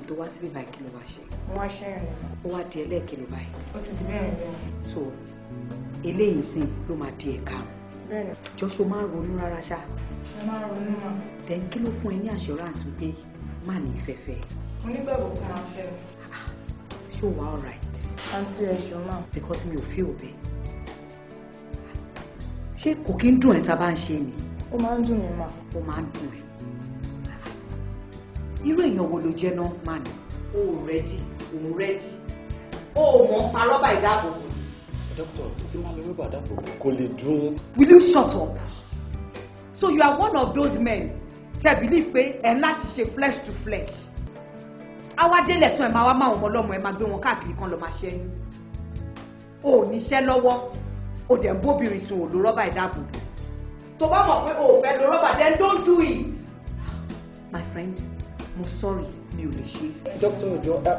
tó wá síbí báyìí kí ló wá ṣe. mo wá ṣẹ́yìn ni. ó wá di ẹlẹ́ẹ̀kìlọ̀ báyìí. ó ti di mẹ́rin lọ. so eléyìí sìn ló máa di ẹ̀ka. bẹ́ẹ̀ni. Joshua máa ń ronú rárá ṣá. mo máa ń ronú mà. then kí ló fún ẹ ní assurance wípé má ní ìfẹ́fẹ́. mo nígbàgbọ́ kó máa fẹ́ mi. ṣé o wà alright. àǹtí ẹ̀jọ̀ máa. because mi ò feel bẹ́ẹ̀. ṣé kò kí ń dùn ẹ́ tá a bá ń ṣe ni. ó máa ń dùn mí mà. ó máa ń dùn ẹ́. irú èèyàn wo ló jẹ́ náà máa ní. o rẹ́dí òun rẹ́dí. o mọ̀ ń pa rọ́bà ìdáàbòbò. Doctor, tí máa lo rọ́bà ìdáàbòbò kò lè dún. Will you shut up? So you are one of those men tẹ́ believe pé ẹ̀ ń láti ṣe flesh to flesh. Àwa délẹ̀ tún ẹ̀ máa wá máa ọmọ ọlọ́mọ ẹ̀ máa gbé wọn káàkiri kan lọ máa ṣẹ́yìn. O ò níṣẹ́ lọ́wọ́, o dẹ̀ ń bóbìnrin sùn ò lo rọ́bà ìdáàbòbò. Tó bá mọ̀ pé o ò fẹ́ lo rọ́bà, then don't do it. My friend, mo sorry, mi ò lè ṣe. Doctor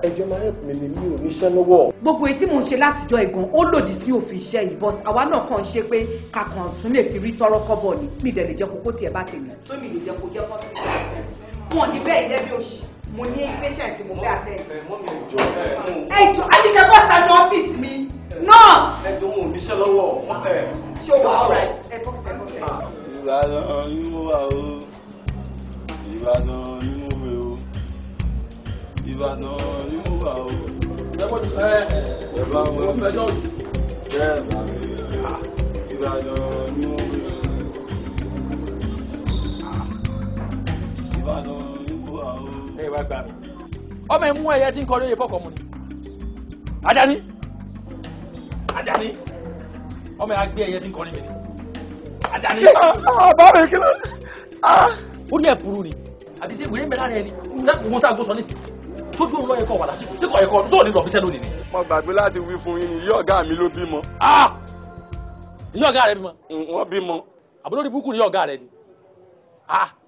ẹjọ́ máa help mi ni mi ò níṣẹ́ lọ́wọ́. Gbogbo etí mò ń ṣe látijọ́ ìgan ó lòdì sí òfin iṣẹ́ yìí but àwa náà kàn ń ṣe pé kakàn tún lè fi rí tọrọ kọ́bọ̀ ni mi dẹ̀ lè jẹ́ kókó tiẹ̀ bá tèmi. pé mi lè jẹ́ kó jẹ́ kó sí ìgbà wọn ní bẹ́ẹ̀ ilé bí òṣì mo ní patient mo fẹ́ attend. ẹ jọ adike bọ́sà ní ọ́fíìsì mi nurse. ẹ jọ mo ò níṣẹ́ lọ́wọ́. ṣé o wà alright ẹ bọ́ sílẹ̀ bọ́ sílẹ̀. Ìbàdàn ni mo wà o Ìbàdàn ni mo wẹ̀ o Ìbàdàn ni mo wà o. Ẹ bá wọn bẹ́ẹ̀ bá mi Ìbàdàn ni mo wẹ̀ o Ìbàdàn ni mo wà o. Ẹ wá gbà mí ọmọ ẹ mú ẹyẹ tí ń kọ lóye fọkàn mu ni Àjàní Àjàní ọmọ ẹ á gbé ẹyẹ tí ń kọ ní mi ni Àjàní. bá mi kí ló dé. ó ní ẹ̀pùrú ni àbí ṣe wèrè ń bẹ lára ẹni wọn tá a gbó sọ nísìnyí sójú òun lọ́yẹ̀kọ́ wà lásìkò síkọ̀ ẹ̀kọ́ tó ní lọ bí sẹ́ lónìí ni. mo gbàgbé láti wí fún yín ni ìyá ọ̀gá mi ló bímọ. ìyá ọ̀gá rẹ bímọ. wọ́n bímọ. àbúrò ní búkú ni ìyá ọ̀gá rẹ ni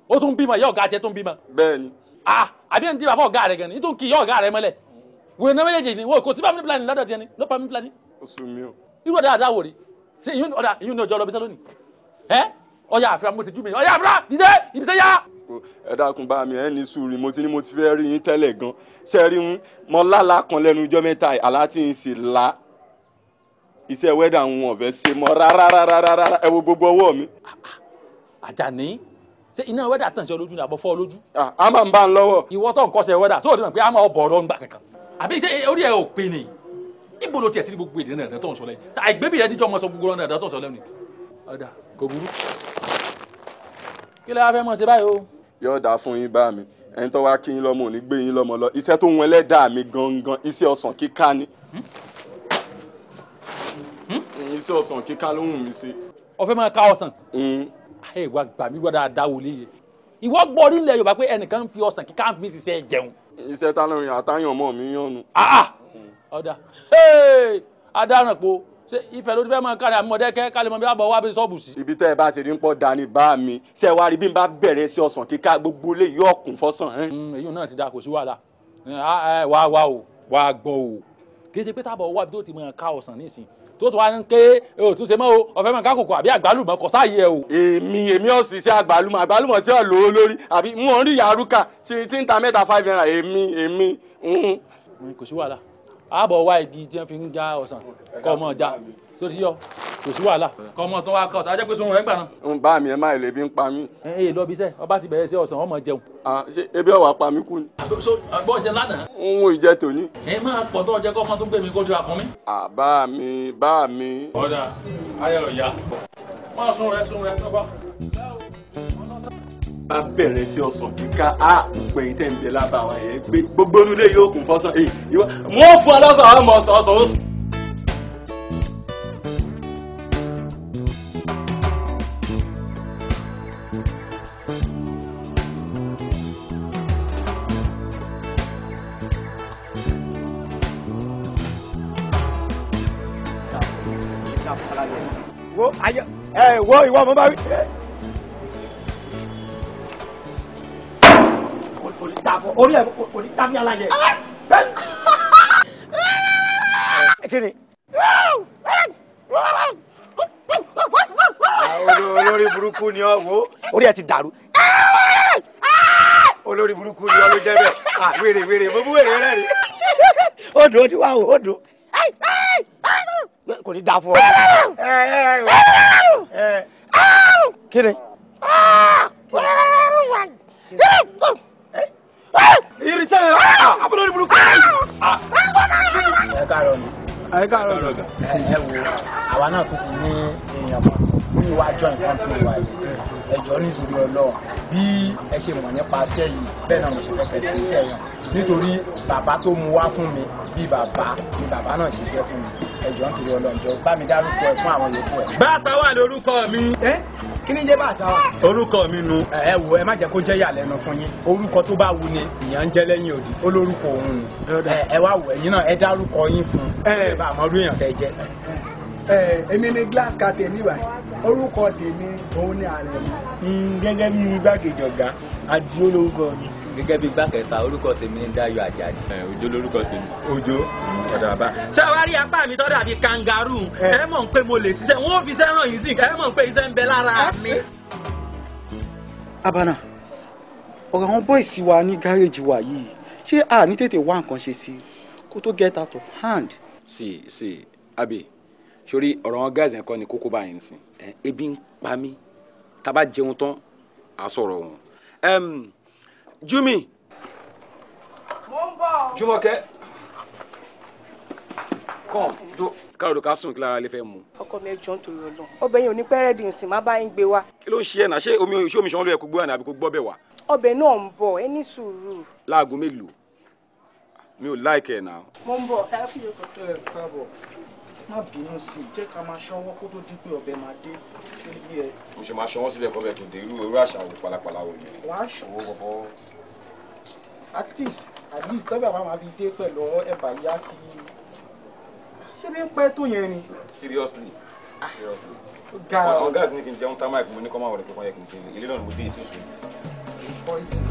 ó tún bímọ ìyá ọ̀gá tiẹ̀ tún bímọ. bẹ́ẹ̀ ni. àbí ẹni tí bàbá ọ̀gá rẹ gan ni tó ń kí ìyá ọ̀gá rẹ mọ́lẹ̀ wèrè náà méjèèjì ni wọn kò sí family planning lọ́dọ̀ tiẹ̀ ni no family planning. oṣù mi o. irú ọ̀dà àdá wò rí ṣé ìyún ní ọjọ́ lọ bí sẹ́ lónìí ọ̀yà àfihàn mo ti jú mi ọ̀yà àbúrò dídé ibiṣẹ́ yá. ẹ dákun bá mi ẹ ní sùúrù mo ti fẹ́ rí yín tẹ́lẹ̀ gan ṣe rí ń mọ lálá kan lẹ́nu ọjọ́ mẹ́ta àlá tí ń sì la iṣẹ́ wẹ́dà ń wọ̀n fẹ́ ṣe mọ́ rárá ẹ wo gbogbo ọwọ́ mi. Àjàní ṣé iná wẹ́dà tàn sí ọ lójú ni àbọ̀ fọ́ ọ lójú. a máa ń bá ń lọ́wọ́. ìwọ tó ń kọ́sẹ̀ wẹ́dà tó o ti mọ̀ pé a máa ọ bọ̀ ọ̀rọ̀ ńgbà kankan àbí ṣé orí ẹ ò pè ní ibo ló tiẹ̀ ti ní gbogbo èdè náà tó ń sọ lẹ́yìn àìgbébí yẹn díjọ́ ọmọ sọ gbogbo náà tó ń sọ lẹ́nu ọ̀dà kò burú kí lè wá fẹ́ mọ̀ ṣe báyìí o. yóò dáa fún yín bá mi ẹni tó wá kí yín lọ́mọ ò ní gbé yín lọ́mọ lọ iṣẹ́ tó ń wọn ẹlẹ́dàá mi gangan iṣẹ́ ọ̀sán kíká ni. iṣẹ́ ọ̀sán kíká ló wù mí sí. ó fẹ́ máa ká ọ̀sán. ìwà gbà mí wá dáadáa wò léyè ìwọ gbọ́ nílẹ̀ Yorùbá pé ẹnìkan ń fi ọ̀sán kíká ń fi ṣiṣẹ́ jẹun. iṣẹ́ tálọ́rin àtàyàn mọ́ mi yànnú. ọ̀dà adaràn po ṣe ìfẹ́ ló ti fẹ́ máa kárí àmọ́dẹ́kẹ́ kálí mọ́ bí àbọ̀ wá bí sọ́ọ̀bù sí. ibi tẹ́ ẹ bá ti rí ń pọ̀ dání bá mi ṣe wá rí bí n bá bẹ̀rẹ̀ sí ọ̀sán kíká gbogbo lè yọ ọ̀kùn fọ́sàn. èyí náà ti da kò sí wàhálà wá gbọ́ o kì í ṣe pé tábọ̀ wá bí tó ti máa ká ọ̀sán nísìn tó tó wá ń ké o tún ṣe mọ́ o ọ̀fẹ́ máa ká kòkò àbí àgbálùmọ̀ kọ sáàyè ẹ o. èmi ọ̀sìn sí àgbálùmọ̀ tí ò lówó lórí àbí mo ń rí yàrúkà tí ń ta mẹ́ta 5 naira èmi. kò sí wàhálà àbọ̀ wá igi tí wọ́n fi ń já ọ̀sán kọ́ ọmọ ọjà tó ti yọ kò sí wàhálà kọ́ ọmọ tó wá kọ́ ọ̀tá jẹ́ pé sunrun rẹ̀ gbà náà. ń bá mi ẹ má lè bí ń pa mí. lọ bí iṣẹ́ ọba ti bẹ̀rẹ̀ sí ọ̀sán ọmọ jẹun. ṣé ebi ọ̀wà pa mí kú ni. bọ́ọ̀ jẹ lánàá. ń wo ìjẹ tòní. ẹ máa pọ̀ tó ọjọ́ kọ́ ọmọ tó gbé mi kó dira kan mi. bá mi. ọ̀dà ayé ọ̀yà máa sun rẹ̀ tọ́gbà. bá bẹ̀rẹ̀ sí ọ̀sán kíká gbogbo ẹ̀yin tẹ̀ ń bẹ lábàá wa yẹn gbé gbogbo onúlé yóò kún fọ́sán wọ́n fún ọ lọ́sàn-án ọmọ ọ̀sán ó. wo ìwọ ọmọ bá wí. orí ẹ kò ní dábí aláyẹ. kiri. olórí burúkú ni ọ wo orí ẹ ti dàrú. olórí burúkú ni ọ ló jẹ bẹ́ẹ̀. wèrè mo bú wèrè rẹ rí. Odò ó ti wá o odò. Kò ní dáa fún ọ. Kí ni? Irinṣẹ́ abúlé ní burúkú. Ẹ káàárọ̀ ni. Ẹ káàárọ̀ ni. Ẹ wo àwa náà tún ti ní èèyàn kan ní iwájú nǹkan tó wà yìí. Ẹjọ́ nítorí Ọlọ́run bí ẹ ṣe mọ̀ nípa iṣẹ́ yìí bẹ́ẹ̀ náà mo ṣe fẹ́ kẹ́ ti iṣẹ́ yẹn. Nítorí bàbá tó mú wá fún mi bí bàbá ni bàbá náà ṣe jẹ́ fún mi. Ẹjọ́ nítorí Ọlọ́run jọ bá mi dárúkọ ẹ fún àwọn yòókù ẹ. Báṣáwà lórúkọ mi. Kí ni jẹ́ Báṣáwà? Orúkọ mi nu. Ẹ wo ẹ má jẹ́ kó jẹ́ ìyàlẹ́nu fún yín. Orúkọ tó bá wù ni ìyàn ń jẹ́ lẹ́yìn òdì. Ó lórúkọ òun ni. Ẹ wá wò ẹ̀yin náà ẹ dárúkọ yín fún. Ẹ bá àmọ́ orí èèyàn tẹ́ jẹ́. Èmi ni glass captain níbà orúkọ tèmi òun ni ààrẹ mi. Gẹ́gẹ́ bí igbákejì ọ̀gá Adio lórúkọ mi. Gẹ́gẹ́ bí igbákẹta orúkọ tèmi ń Dáyọ̀ Àjàdí. Òjó lórúkọ tèmi. Òjó. Ọ̀dà bàbá. Ṣé wàá rí apá mi tọ́jú àbí kangaroo? Ẹ mọ̀ pé mo lè ṣiṣẹ́, wọ́n fi iṣẹ́ ràn yín sí, ẹ mọ̀ pé iṣẹ́ ń bẹ lára mi. Abana ọ̀rọ̀ àwọn bọ́ìsì wa ní gáréèjì wa yìí ṣé a ní tètè wá nǹkan ṣe sí kó tó get out of hand. sí Abi sórí ọ̀rọ̀ wọn guys yẹn kọ́ ni kókó báyìí ń sìn ebi ń pa mí tá a bá jẹun tán à sọ̀rọ̀ wọn. Jumi. mo ń bọ̀. Jùmọ̀kẹ́ kàn tó káàdùn ká sùn kí lára lè fẹ́ mu. ọkọ mi ẹjọ́ nítorí Ọlọ́run ọbẹ̀ yẹn ò ní pẹ́rẹ́dì nsìn má bá yín gbé wá. kí ló ń ṣe ẹ̀ náà ṣé omi ṣan ló yẹ kó gbé wà ní àbí kó gbọ́ bẹ̀ wá. ọbẹ̀ náà ń bọ̀ ẹ ní sùúrù. láago mélòó mi ò láìkẹ́ ẹ̀ náà. mo ń bọ̀ ẹ fi lóko. káàbọ̀ má bínú sí i jẹ́ ká máa ṣọwọ́ kó tó di pé ọbẹ̀ máa dé níbi ẹ̀. mo ṣe máa ṣọwọ́ sílẹ̀ kọ́ bẹ́ẹ̀ tó dé irú àṣà wò pálapàla wò ni. wàá ṣọwọ́ bọ̀bọ̀ at least tọ́bẹ̀ àwọn máa fi dé pẹ̀lú ẹ̀bà yá ti ṣé bí ń pẹ́ tó yẹn ni. seriously. ga àwọn gáàsì ní kí n jẹun tá máìkì mo ní kọ́ máa wọlé pé wọ́n yẹ kí n kí n ilé náà ni mo dé ètò ìṣòro. poison.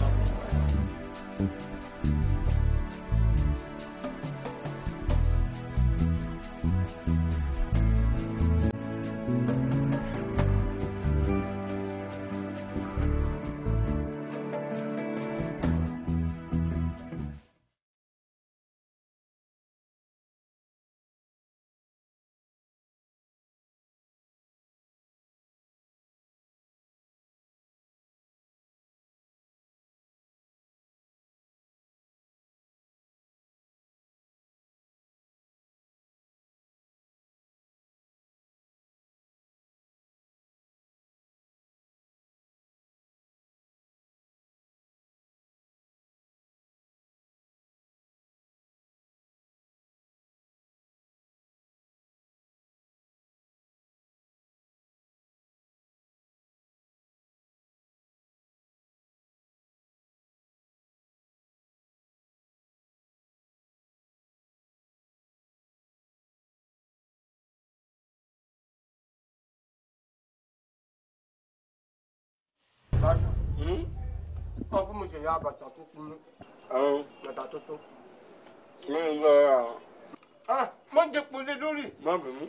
Ọkọ mo ṣe ya bàtà tó kún. Bàtà tó tó. Mo jẹ pọlẹ lórí. má bínú.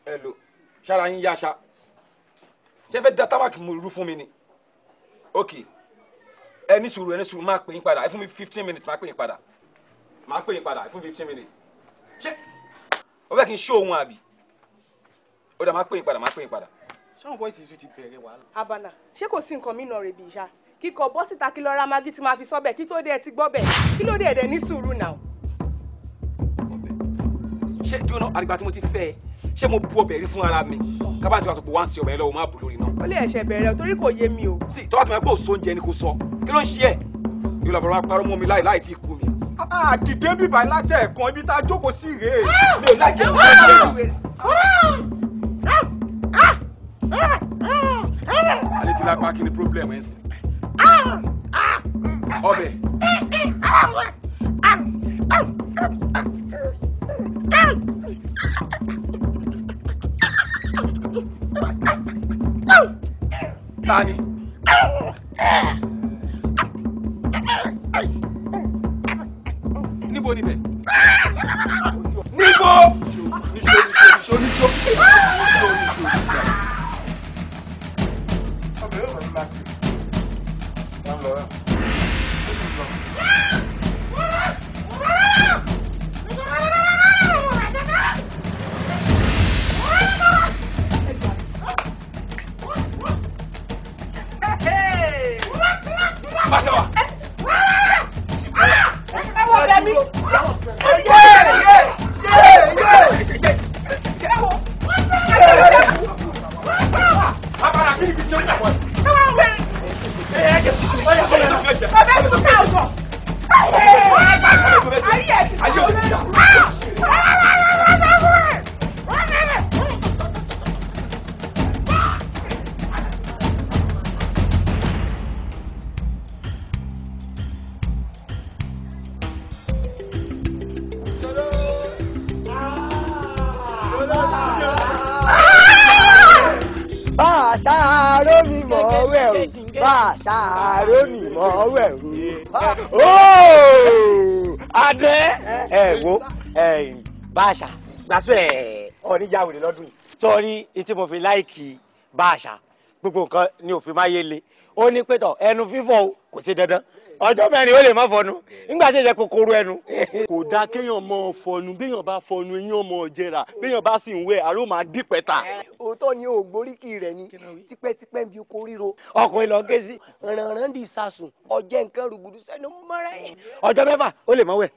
ẹ lò ṣára yín yáṣá ṣé fẹ́ da tábàkì mu irú fún mi ni. ok ẹ ní sùúrù máa pè yín padà ẹ fún mi 15 minutes máa pè yín padà ẹ fún 15 minutes. ṣé o fẹ́ kí n ṣó ohun àbí ó dà máa pè yín padà. ṣáwọn bọ́ìsì tún ti bẹ̀rẹ̀ wàhálà. Abana ṣé kò sí nǹkan mìíràn rẹ̀ bí ìṣá kíkọ bọ́ síta kí lọ́ọ́ ra magi tí máa fi sọ́bẹ̀ kí tó dé ẹ ti gbọ́ bẹ̀ kí ló dé ẹ̀dẹ̀ ní sùúrù náà. ṣé dúró náà àdìgbà tí mo ti fẹ́ ẹ ṣé mo bu ọbẹ̀ rí fún ara mi kábàá tí wàá sọ pé wá ń ṣe ọbẹ̀ yẹn lọ́wọ́ máa bù lórí náà. ó lè ẹ̀ṣẹ̀ bẹ̀rẹ̀ torí kò yé mi o. sí tọ́wọ́ tí mo gbọ́ òṣò oúnjẹ ni kò sọ kí ló ń ṣe ẹ̀ yóò lọ bọ̀rọ̀ wá parọ́ mọ́ mi láì tí ì kú mi. Àdìdé bíbá látẹ̀ ẹ̀kan ibi tá a jókòó sí rèé. mi ò láìkẹ́ alẹ́ ti lápá kí ni problem ẹ̀ ń sìn. ọbẹ̀. Tani. Níbo níbẹ̀? Níbo? Níṣó. Ọbẹ̀ yóò máa ń bá kí. bá ṣe wà. ẹ wọ bẹ mi. Abara kí ni kí n jẹ́ ìjàpọ̀ ẹ̀. ẹ wọ bẹ. bàbá mi kò ká ọ̀sọ̀. ayé ẹ̀ ti sọ Bàṣàrò mi mọ̀ wẹ̀ o, bàṣàrò mi mọ̀ wẹ̀ o. Adé ẹ wo Bàṣà gbàsẹ́ ọ̀níjàwèrè lọ́dún yìí. Sọ́ọ́rí etí mo fi láìkì Bàṣà gbogbo nǹkan ni òfin máa yé le. Ó ní pẹ́tọ̀ ẹnu fífọ̀ kò sí dandan. Ọjọ́ mẹ́rin ó lè má fọnu nígbà tí ẹ jẹ́ kòkòrò ẹnu. Kò dáa kéèyàn mọ fọnu béèyàn bá fọnu eyín ọmọ jẹrà béèyàn bá sì ń wẹ̀ àrò máa dí pẹ́ta. Òótọ́ ni ògbóríkì rẹ̀ ni tipẹ́tipẹ́ bí oko ríro ọkùnrin lọ ké sí rànràn di sàsùn ọjẹ́ nǹkan rúgudu sẹ́nu mọ́rẹ́. Ọjọ́ mẹ́fà ó lè mọ́ wẹ̀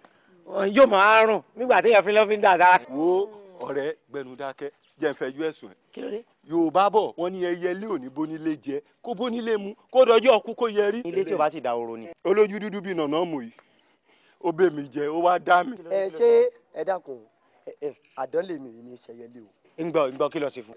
yóò máa rùn nígbà tí èèyàn fi lọ́ fi ń dà dára. Wo ọ̀rẹ́ gbẹnu dákẹ́ jẹ́ ń fẹjú ẹ̀sùn ẹ̀. Kí ló dé? Yorùbá bọ̀ wọ́n ní ẹyẹlé ò ní bónílé jẹ kó bónílé mu kó dọjọ́ ọkú kó yẹrí. Ilé tí o bá ti da oró ni. Olójú dúdú bíi nànà mù yìí ó bẹ̀ mí jẹ ó wá dá mi. Ẹ ṣé ẹ dákun àdán lèmi ní ìṣẹ̀yẹlé o. ń gbọ́ kí lọ sí fún.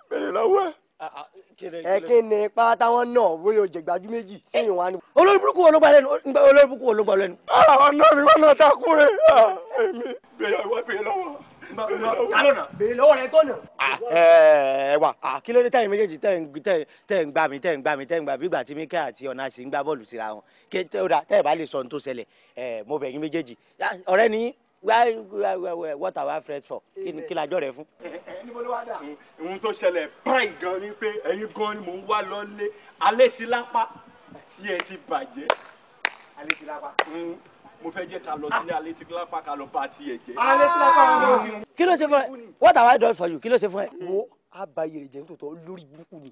Bẹ̀rẹ̀ lọ́wọ́ ẹ kí ni pátá wọn náà wóyè òjègbájú méjì sẹ́yìn wa ni. olórí burúkú wo ló gbà lẹ́nu olórí burúkú wo ló gbà lẹ́nu. àwọn náà ni wọn náà takú rẹ èmi bẹ̀rẹ̀ ìwọ bẹ̀rẹ̀ lọ́wọ́. bèrè lọ́wọ́ rẹ tó nà. ẹ wà kí ló dé tẹ̀yin méjèèjì tẹ̀ ń gbà mí bí ìgbà tí Mika àti Ọ̀nàsì ń gbá bọ́ọ̀lù síra wọn kí tẹ́ ẹ bá lè sọ ohun tó ṣẹlẹ̀ mo bẹ̀ yín méjèèjì ọ̀rẹ́ ni what are we friends for kí lajọ rẹ fún. ohun tó ṣẹlẹ̀ báyìí gan ni pé ẹ̀yin gan ni mò ń wá lọ́lé alẹ́ ti lápá tí ẹ ti bàjẹ́. alẹ́ ti lápá. mo fẹ́ jẹ́ ká lọ sílé alẹ́ ti lápá ká lọ bá tiẹ̀ jẹ́. alẹ́ ti lápá. kí ló ṣe fún ẹ what have I done for you kí ló ṣe fún ẹ. wo abayèrè jẹ́ nítòótọ́ lórí burúkú ni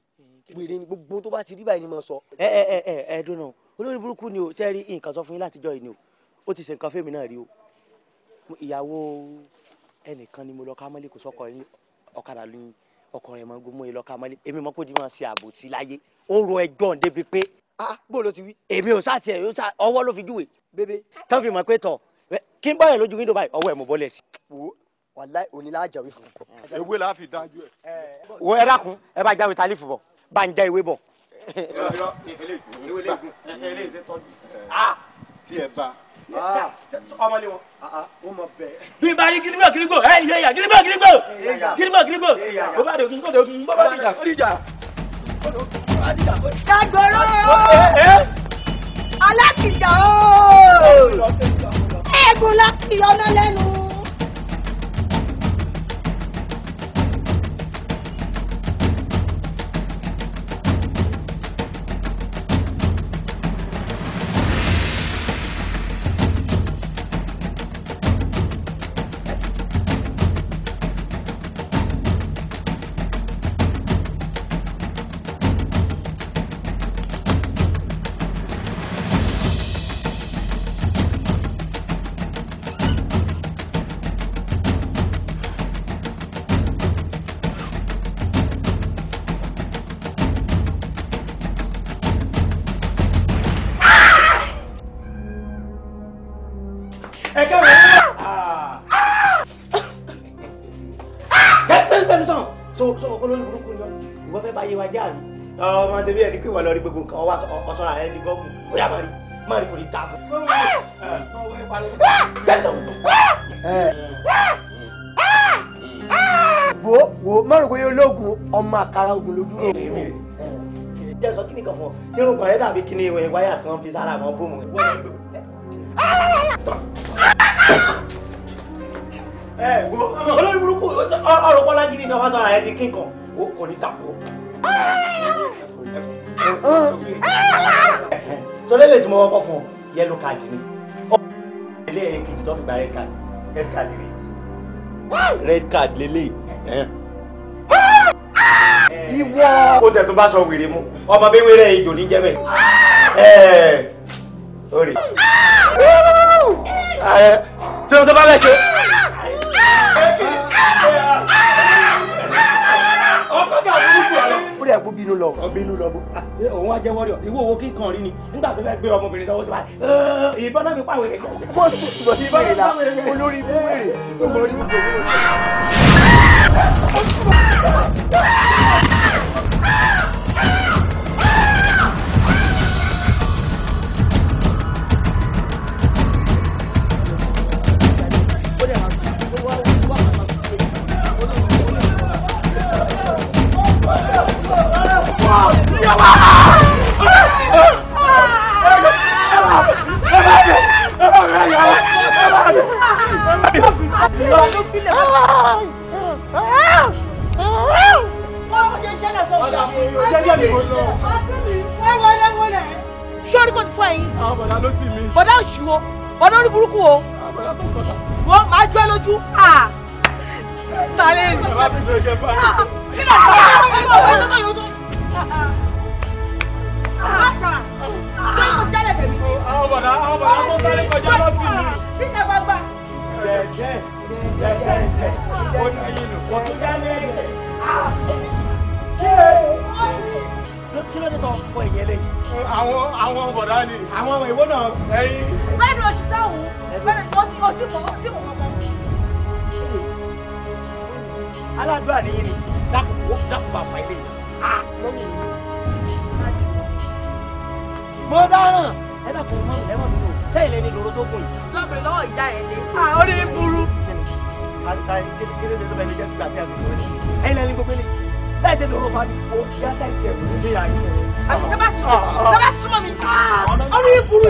wèrè ni gbogbo tó bá ti rí báyìí ni mo sọ. ẹ dùnà olórí burúkú ni o ṣe rí nǹkan sọ fún yín látijọ́ yìí ni o ó ti ṣe nǹkan fẹ́mi náà rí o ìyàwó ẹnìkan ni mo lọ ká mọ́lé kò sọ́kọ ní ọ̀kadà ní ọkọ rẹ̀ máa ń gbómọ́ lọ ká mọ́lé èmi mọ́ kó di máa ṣe ààbò sí láyé ó ro ẹjọ́ débi pé bó ló ti wí. èmi ò sáà tiẹ̀ ọwọ́ ló fi júwe bébé tán fi mọ̀ pé tọ̀ kí n bọ́yàn lójú wíńdò báyìí ọwọ́ ẹ̀ mo bọ́lẹ̀ sí. wo wàláì òní la jàwé fún un. ewé la fi dájú ẹ. wo ẹ dákun ẹ bá jáwé tálífù bọ̀ bá ń já ewé bọ̀. tí ẹ bá ọmọlé wọn. ó mọ bẹ́ẹ̀. bí n bá rí kírígbò kírígbò ẹ ìyá ìyá kírígbò bó bá dògún kó dògún bó bá dìjà kó dìjà. Dàgbòrò alákìjà ooo eégún láti ọ̀nà lẹ́nu. ọmọ ṣe bí ẹni pé wọ́n lọ rí gbogbo nǹkan ọwọ́ ọ̀sán ààrẹ ní gọ́ọ̀gù ó yà má rí kò ní ta fún. wo márùn kò yẹ ológun ọmọ àkàrà ogun ló dúró. jẹ́ sọ kíni kan fún ọ tí irun kan rẹ dàbí kíni ìwọ̀n wáyà tí wọ́n fi sára àwọn bóòmù rẹ̀. wo olórí burúkú ọ̀rọ̀ bọ́lá gidi náà wọ́n sọ ààrẹ di kíkan kò ní ta kó. so lele tí mo wọ́pọ̀ fún yellow card ni ilé kejì tó fi gba red card red card lélẹ̀. ìwọ. ó tẹ̀ tó bá sọ wèrè mu ọmọ bí wéré ìjò ní jẹ́ bẹ́ẹ̀. Orí. Tí o tó bá bẹ̀ ṣe. Ọkọ̀ gà burúkú ọ̀lọ́. Ó dẹ̀ kú bínú lọ. Bínú lọ bó. Òun wá jẹ́ wọ́rọ̀. Ìwọ owó kí n kàn rí ni. Nígbà tó fẹ́ gbé ọmọbìnrin sọ́wọ́ tó bá ìbọn náà fi pàwé rẹ̀. Bọ́ọ̀lù tó ti bẹ̀rẹ̀ la. Olórí ibú wèrè. Tó mọ orí ibú Sọ́ọ́rí kò ti fọ ẹyin. Àwọn bọ̀dá ló tì mí. Bọ̀dá òṣìwò, bọ̀dá orí burúkú o. Bọ̀dá tó kọ̀dà. Wọ́n máa jọ́ ẹ lójú. Tàlẹ́ ìlú. Bàbá mi sọ jẹ́ báyìí. Kí ló ń bá ọ̀rọ̀ tó yóò tó? Àwọn bọ̀dá tó sáré kọjá lọ sí mi. Kíkẹ́ bá gbà. Jẹ́jẹ́. Ó ní ẹyin nù. Wọ́n tún já lẹ́yìn. Kí ló dé tọ́ fọ ìyẹn lẹ́yìn? Àwọn bọ̀dá ni. Àwọn ìwọ náà. Ẹyin. Bẹ́ẹ̀ni o ti sáwùn. Bẹ́ẹ̀ni o ti mọ̀ kankan. Aládùúrà nìyí ni. Dákun bá fa ilé yìí. Mo dáràn. Ẹ dákun mọ́ ẹ̀wọ̀n mi lò. Sẹ́yìn lẹ́ni lóró tó gùn yìí. Lọ́bìnrin lọ́wọ́ ìjà ẹ̀ lé. Orí burú. Kéré ṣe tó bẹ́ẹ̀ ni jẹ́ gbígbà tí a ti sọ̀rọ̀ yìí. Ẹ̀yin lẹ́ni gbogbo ilé. Láì ṣe lóró fa mi. Ó yá sáìsì ẹ̀ kò ní ṣe yà yín. Tẹ́bá súnmọ́ mi. Orí burú.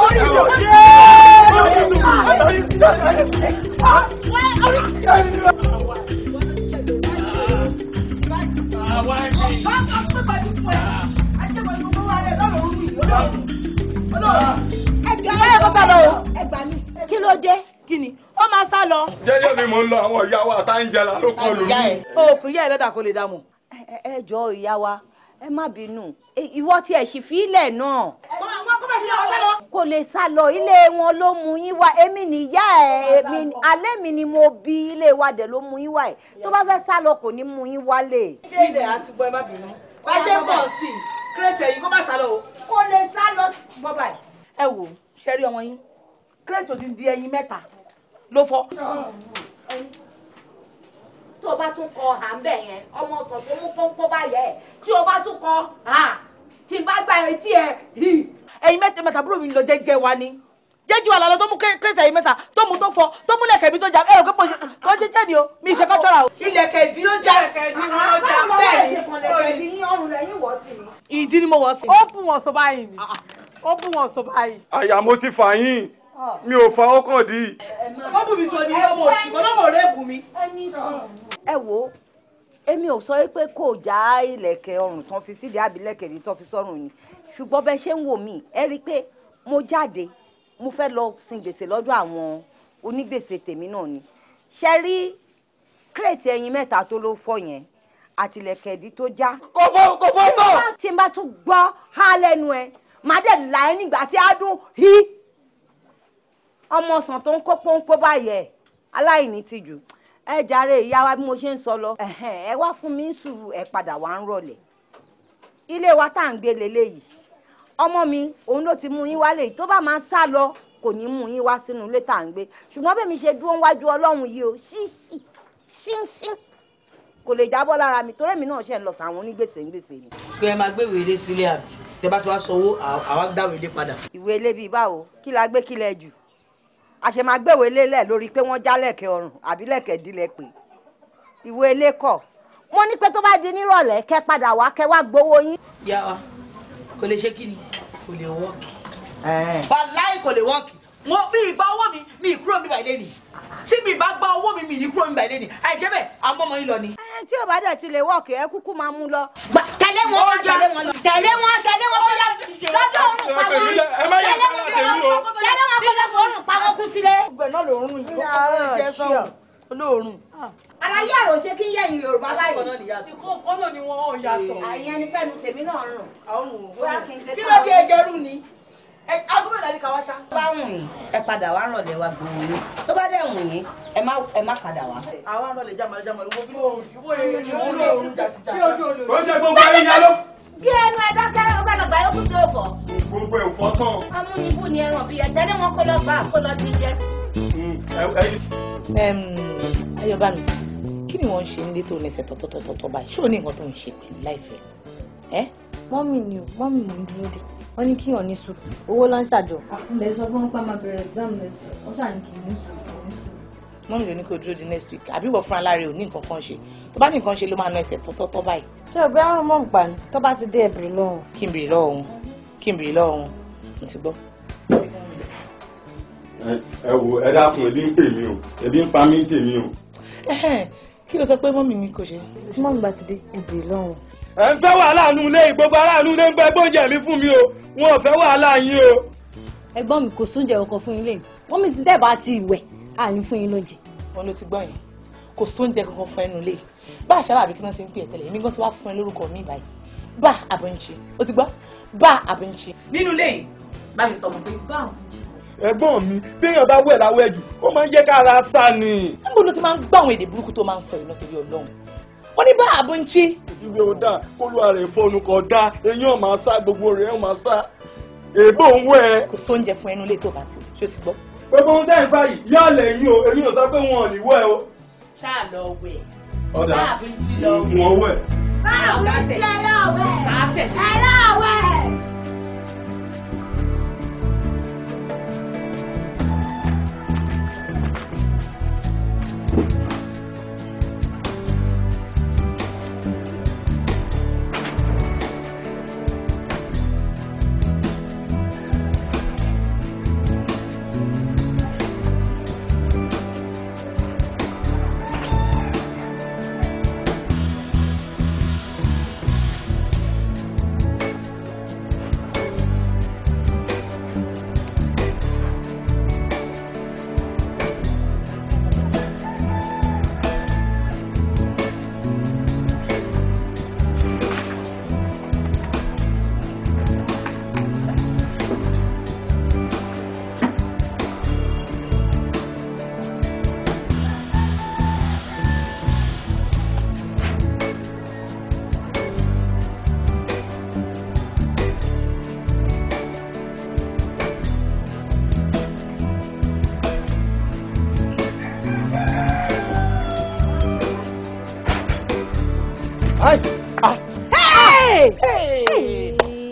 Orí burú. Kí ló dé? Kí ni? Ó máa sá lọ. Jẹ́jẹ́ mi mò ń lọ àwọn ìyá wa àtàǹjẹ̀lá ló kọlù mí. O kò yá ẹ lọ́dà kó lè dààmú. Ẹ jọ̀ọ́ ìyá wa, ẹ má bínú. Ìwọ tí ẹ sì fi ilẹ̀ náà. Kò lè sá lọ, ilé wọn ló mú yín wá. Èmi nìyá ẹ̀, alẹ́ mi ni mo bí, ilé wa dẹ̀ ló mú yín wá ẹ̀. Tó bá fẹ́ sá lọ kò ní mú yín wálé. Ilẹ̀ àti gbọ́ ẹ má bínú. Bá ṣe ń bọ̀ sí i, kírètì ẹ̀yìn kó má sá lọ o. Kò lè sá lọ bọ́bà ẹ̀. Ẹ wò, ṣe rí ọmọ yín. Kírètì ò ti di ẹyin mẹ́ta ló fọ́. Tó o bá tún kọ à ń bẹ̀ yẹn, ọmọ sọ tó mú pọ́npọ́ báyẹ̀ ẹ̀. Tí o bá tún kọ à, tí n bá gba etí ẹ̀ hì. Ẹyin mẹ́ta búrò mi lọ jẹ́jẹ́ wa ni. Jẹ́jẹ́ wa lọ́lọ́ tó mú kírètì ẹyin mẹ́ta, tó mú tó fọ́, tó mú lẹ̀kẹ̀ mi tó jà. Ẹ rò pé mo jẹ́jẹ́ ni o, mi ṣe kọ́tọ́ra o. Ilẹ̀kẹ̀ ìdí ló já. Ilẹ̀kẹ̀ ìdí wọn ló já. Ìdí ni mo wọ̀ sí. Ó bù wọn sọ báyìí ni. Ó bù wọn sọ báyìí. Àyà mo ti fà yín. Mi ò fa ọkàn dì. Ó bù mí sọ ní ọmọ òsì, kò lọ́mọ rẹ̀ bù mí. Ẹ wo, èmi ò sọ pé kò já ìlẹ̀kẹ̀ ọrùn tán fi sídìí àbí lẹ̀kẹ̀dì tán fi sọ́rùn ni. Ṣùgbọ́n bẹ́ẹ̀ ṣe ń wò mí, ẹ rí i pé mo jáde, mo fẹ́ lọ sin gbèsè lọ́dọ̀ àwọn onígbèsè tèmi náà ni. Ṣé rí kírètì ẹyin mẹ́ta tó ló fọ́ yẹn àti lẹ̀kẹ̀dì tó já. Kò fọ́ tán. Tí n bá tún gbọ́ há lẹ́nu ẹ, màá dẹ̀ là ẹ́ nígbà tí á dún hí. Ọmọ ọsàn tó ń kó pọ́npọ́ báyẹ̀ aláìní tìjú. Ẹ jàre ìyá wa bí mo ṣe ń sọ lọ. Ẹ wá fún mi sùúrù, ẹ padà wá ń rọ̀lẹ́. Ilé wa tá à ń gbé leléyìí. Ọmọ mi òun ló ti mú yín wálé, tó bá máa sá lọ kò ní mú yín wá sínú ilé tá à ń gbé. Ṣùgbọ́n bẹ́ẹ̀ mi ṣe dúró wájú Ọlọ́run yìí o, ṣínṣín kò lè jábọ́ lára mi torí èmi náà ṣe ń lọ sàwọn onígbèsè ń gbèsè ni. Pé ẹ máa gbé ìwé ilé sílé àbí tẹ bá ti wá sanwó àwa dáwọ ilé padà. Ìwé ilé bíi báwo? Kí la gbé kílẹ̀ jù? Àṣẹ máa gbéwé lélẹ̀ lórí pé wọ́n já lẹ̀kẹ̀ ọrùn àbí lẹ̀kẹ̀ dílẹ̀ pé ìwé ilé kọ̀. Mo ní pé tó bá di nírọ̀lẹ́ kẹ́ padà wá kẹ́ wá gbowó yín. Yá wa kò lè ṣe kí ni kò lè wọ́ọ̀kì. Wàláì kò lè wọ́ọ̀kì. Mo bí ìgbà owó mi kúrò mi bàdé ni. Tí mi bá gba owó mi ní kúrò mi bàdé ni. Àìjẹ́ bẹ́ẹ̀ àwọn ọmọ yín lọ ni. Tí ò bá dẹ̀ ti lè wọ́ọ̀kì ẹ kúkú máa mú lọ. Tẹ̀lé wọn lọ. Tẹ̀lé wọn kó yá lọ́jọ́ òrùn pa wọn. Tẹ̀lé wọn kó lọ fọ́ọ̀rùn pa wọn kú sílé. Gbẹ̀ náà ló rún yìí. olóòórùn. aláyé àròṣe kí n yẹ̀yìn Yorùbá báyìí. ìkọ́ náà ni wọ́n yàtọ̀. àyẹn ni pẹ́ẹ́nu tèmi náà rùn. bóyá kí n gbé kí ló dé ẹgẹrú ni agbóhùn ìlànà kàwá ṣá. tó bá wùn yín ẹ padà wá rànlẹ́ wa gbòòrò yín tó bá dẹ̀ wùn yín ẹ má padà wá. àwọn àrọ̀lẹ̀ jàmàlẹ̀ ìwọ bí olóòórùn jàtìjà. ó ṣe gbogbo ẹ̀yin yẹn ló. bí ẹnu ẹ dákẹ́ ọgbàlọgbà yóò kú sí òfò. gbogbo ẹ̀ fọ́ tán. amúnibú ni ẹran bíi ẹ̀jẹ̀ ní wọn kó lọ gbà kó lọ dín jẹ. Ayọ̀bámi kí ni wọ́n ń ṣe nílé tó lẹ́sẹ̀ tọ́tọ́tọ́tọ́ báyìí ṣé o ní nǹkan tó ń ṣe pẹ̀lú láìfẹ́ ẹ́. mọ́mì ni o mọ́mì mò ń dúró dé wọ́n ní kíyàn ní sùúrù owó ló ń ṣàjọ. àkùnlé sọ fún pa máa bẹ̀rẹ̀ exam next week wọ́n ṣàní kì í ní sùúrù. mọ́mì ló ní kó dúró di next week àbí wọ́n fúnra láre ò ní nǹkan kan ṣe tó bá ní nǹkan ṣe ló máa ná ẹsẹ̀ tọ́tọ́tọ́ báyìí. ṣé o bí àrùn mọ̀ ń pa ni tó bá ti dé ẹ̀bìrì lọ́hùn. kí n bèrè lọ́wọ́ wọn mo ti gbọ́. ẹ wo ẹ dákun ebi ń pè mí o ebi ń pa mí tèmi o. kí ló sọ pé mọ́mì mi kò ṣe. tí mọ́mì bá ti dé ẹ̀bìrì lọ́hùn. ẹ ń fẹ́ wàhálà nù ilé gbogbo aráàlú ló ń gbẹ gbóúnjẹ mi fún mi o wọn ò fẹ́ wàhálà yín o. ẹ̀gbọ́n mi kò sóúnjẹ kankan fún yín lẹ́yìn mọ́mì ti dẹ́ẹ̀bà ti ìwẹ̀ àní fún yín lóúnjẹ. wọn ló ti gbọ́ yẹn kò sóúnjẹ kankan fún ẹnu lé bá àṣàrà àbí kí wọ́n ti ń pè é tẹ́lẹ̀ èmi gan ti wá fún ẹ lórúkọ mi báyìí bá àbẹ̀ǹṣe o ti gbọ́ bá àbẹ̀ǹṣe. nínú ilé yìí bá mi sọ fún pé bá àbẹ̀ǹṣe. ẹ̀gbọ́n mi béèyàn bá wẹ̀ láwẹ̀ jù ó máa ń jẹ́ kára sá ni. níbo ló ti máa ń gbọ́ àwọn èdè burúkú tó máa ń sọ ìná torí Ọlọ́run wọ́n ní bá àbẹ̀ǹṣe. ìwé ọ̀dà kólúwa rẹ̀ fọnù kọ̀ dá eyín máa sá gbogbo rẹ̀ máa sá èbó ń wẹ̀. kò sóúnjẹ fún ẹnu ilé tó bá ti ṣó ti gbọ́. gbogbo ohun tẹ́ ẹ̀ fà yìí yá lẹ́yìn o èmi ò sọ pé wọn ò ní wẹ̀ o. ṣáà lọ wẹ̀. ọ̀dà bá àbẹ̀ǹṣe lọ wẹ̀. wọn wẹ̀. bá àbẹ̀ǹṣe lọ wẹ̀. ẹ lọ wẹ̀.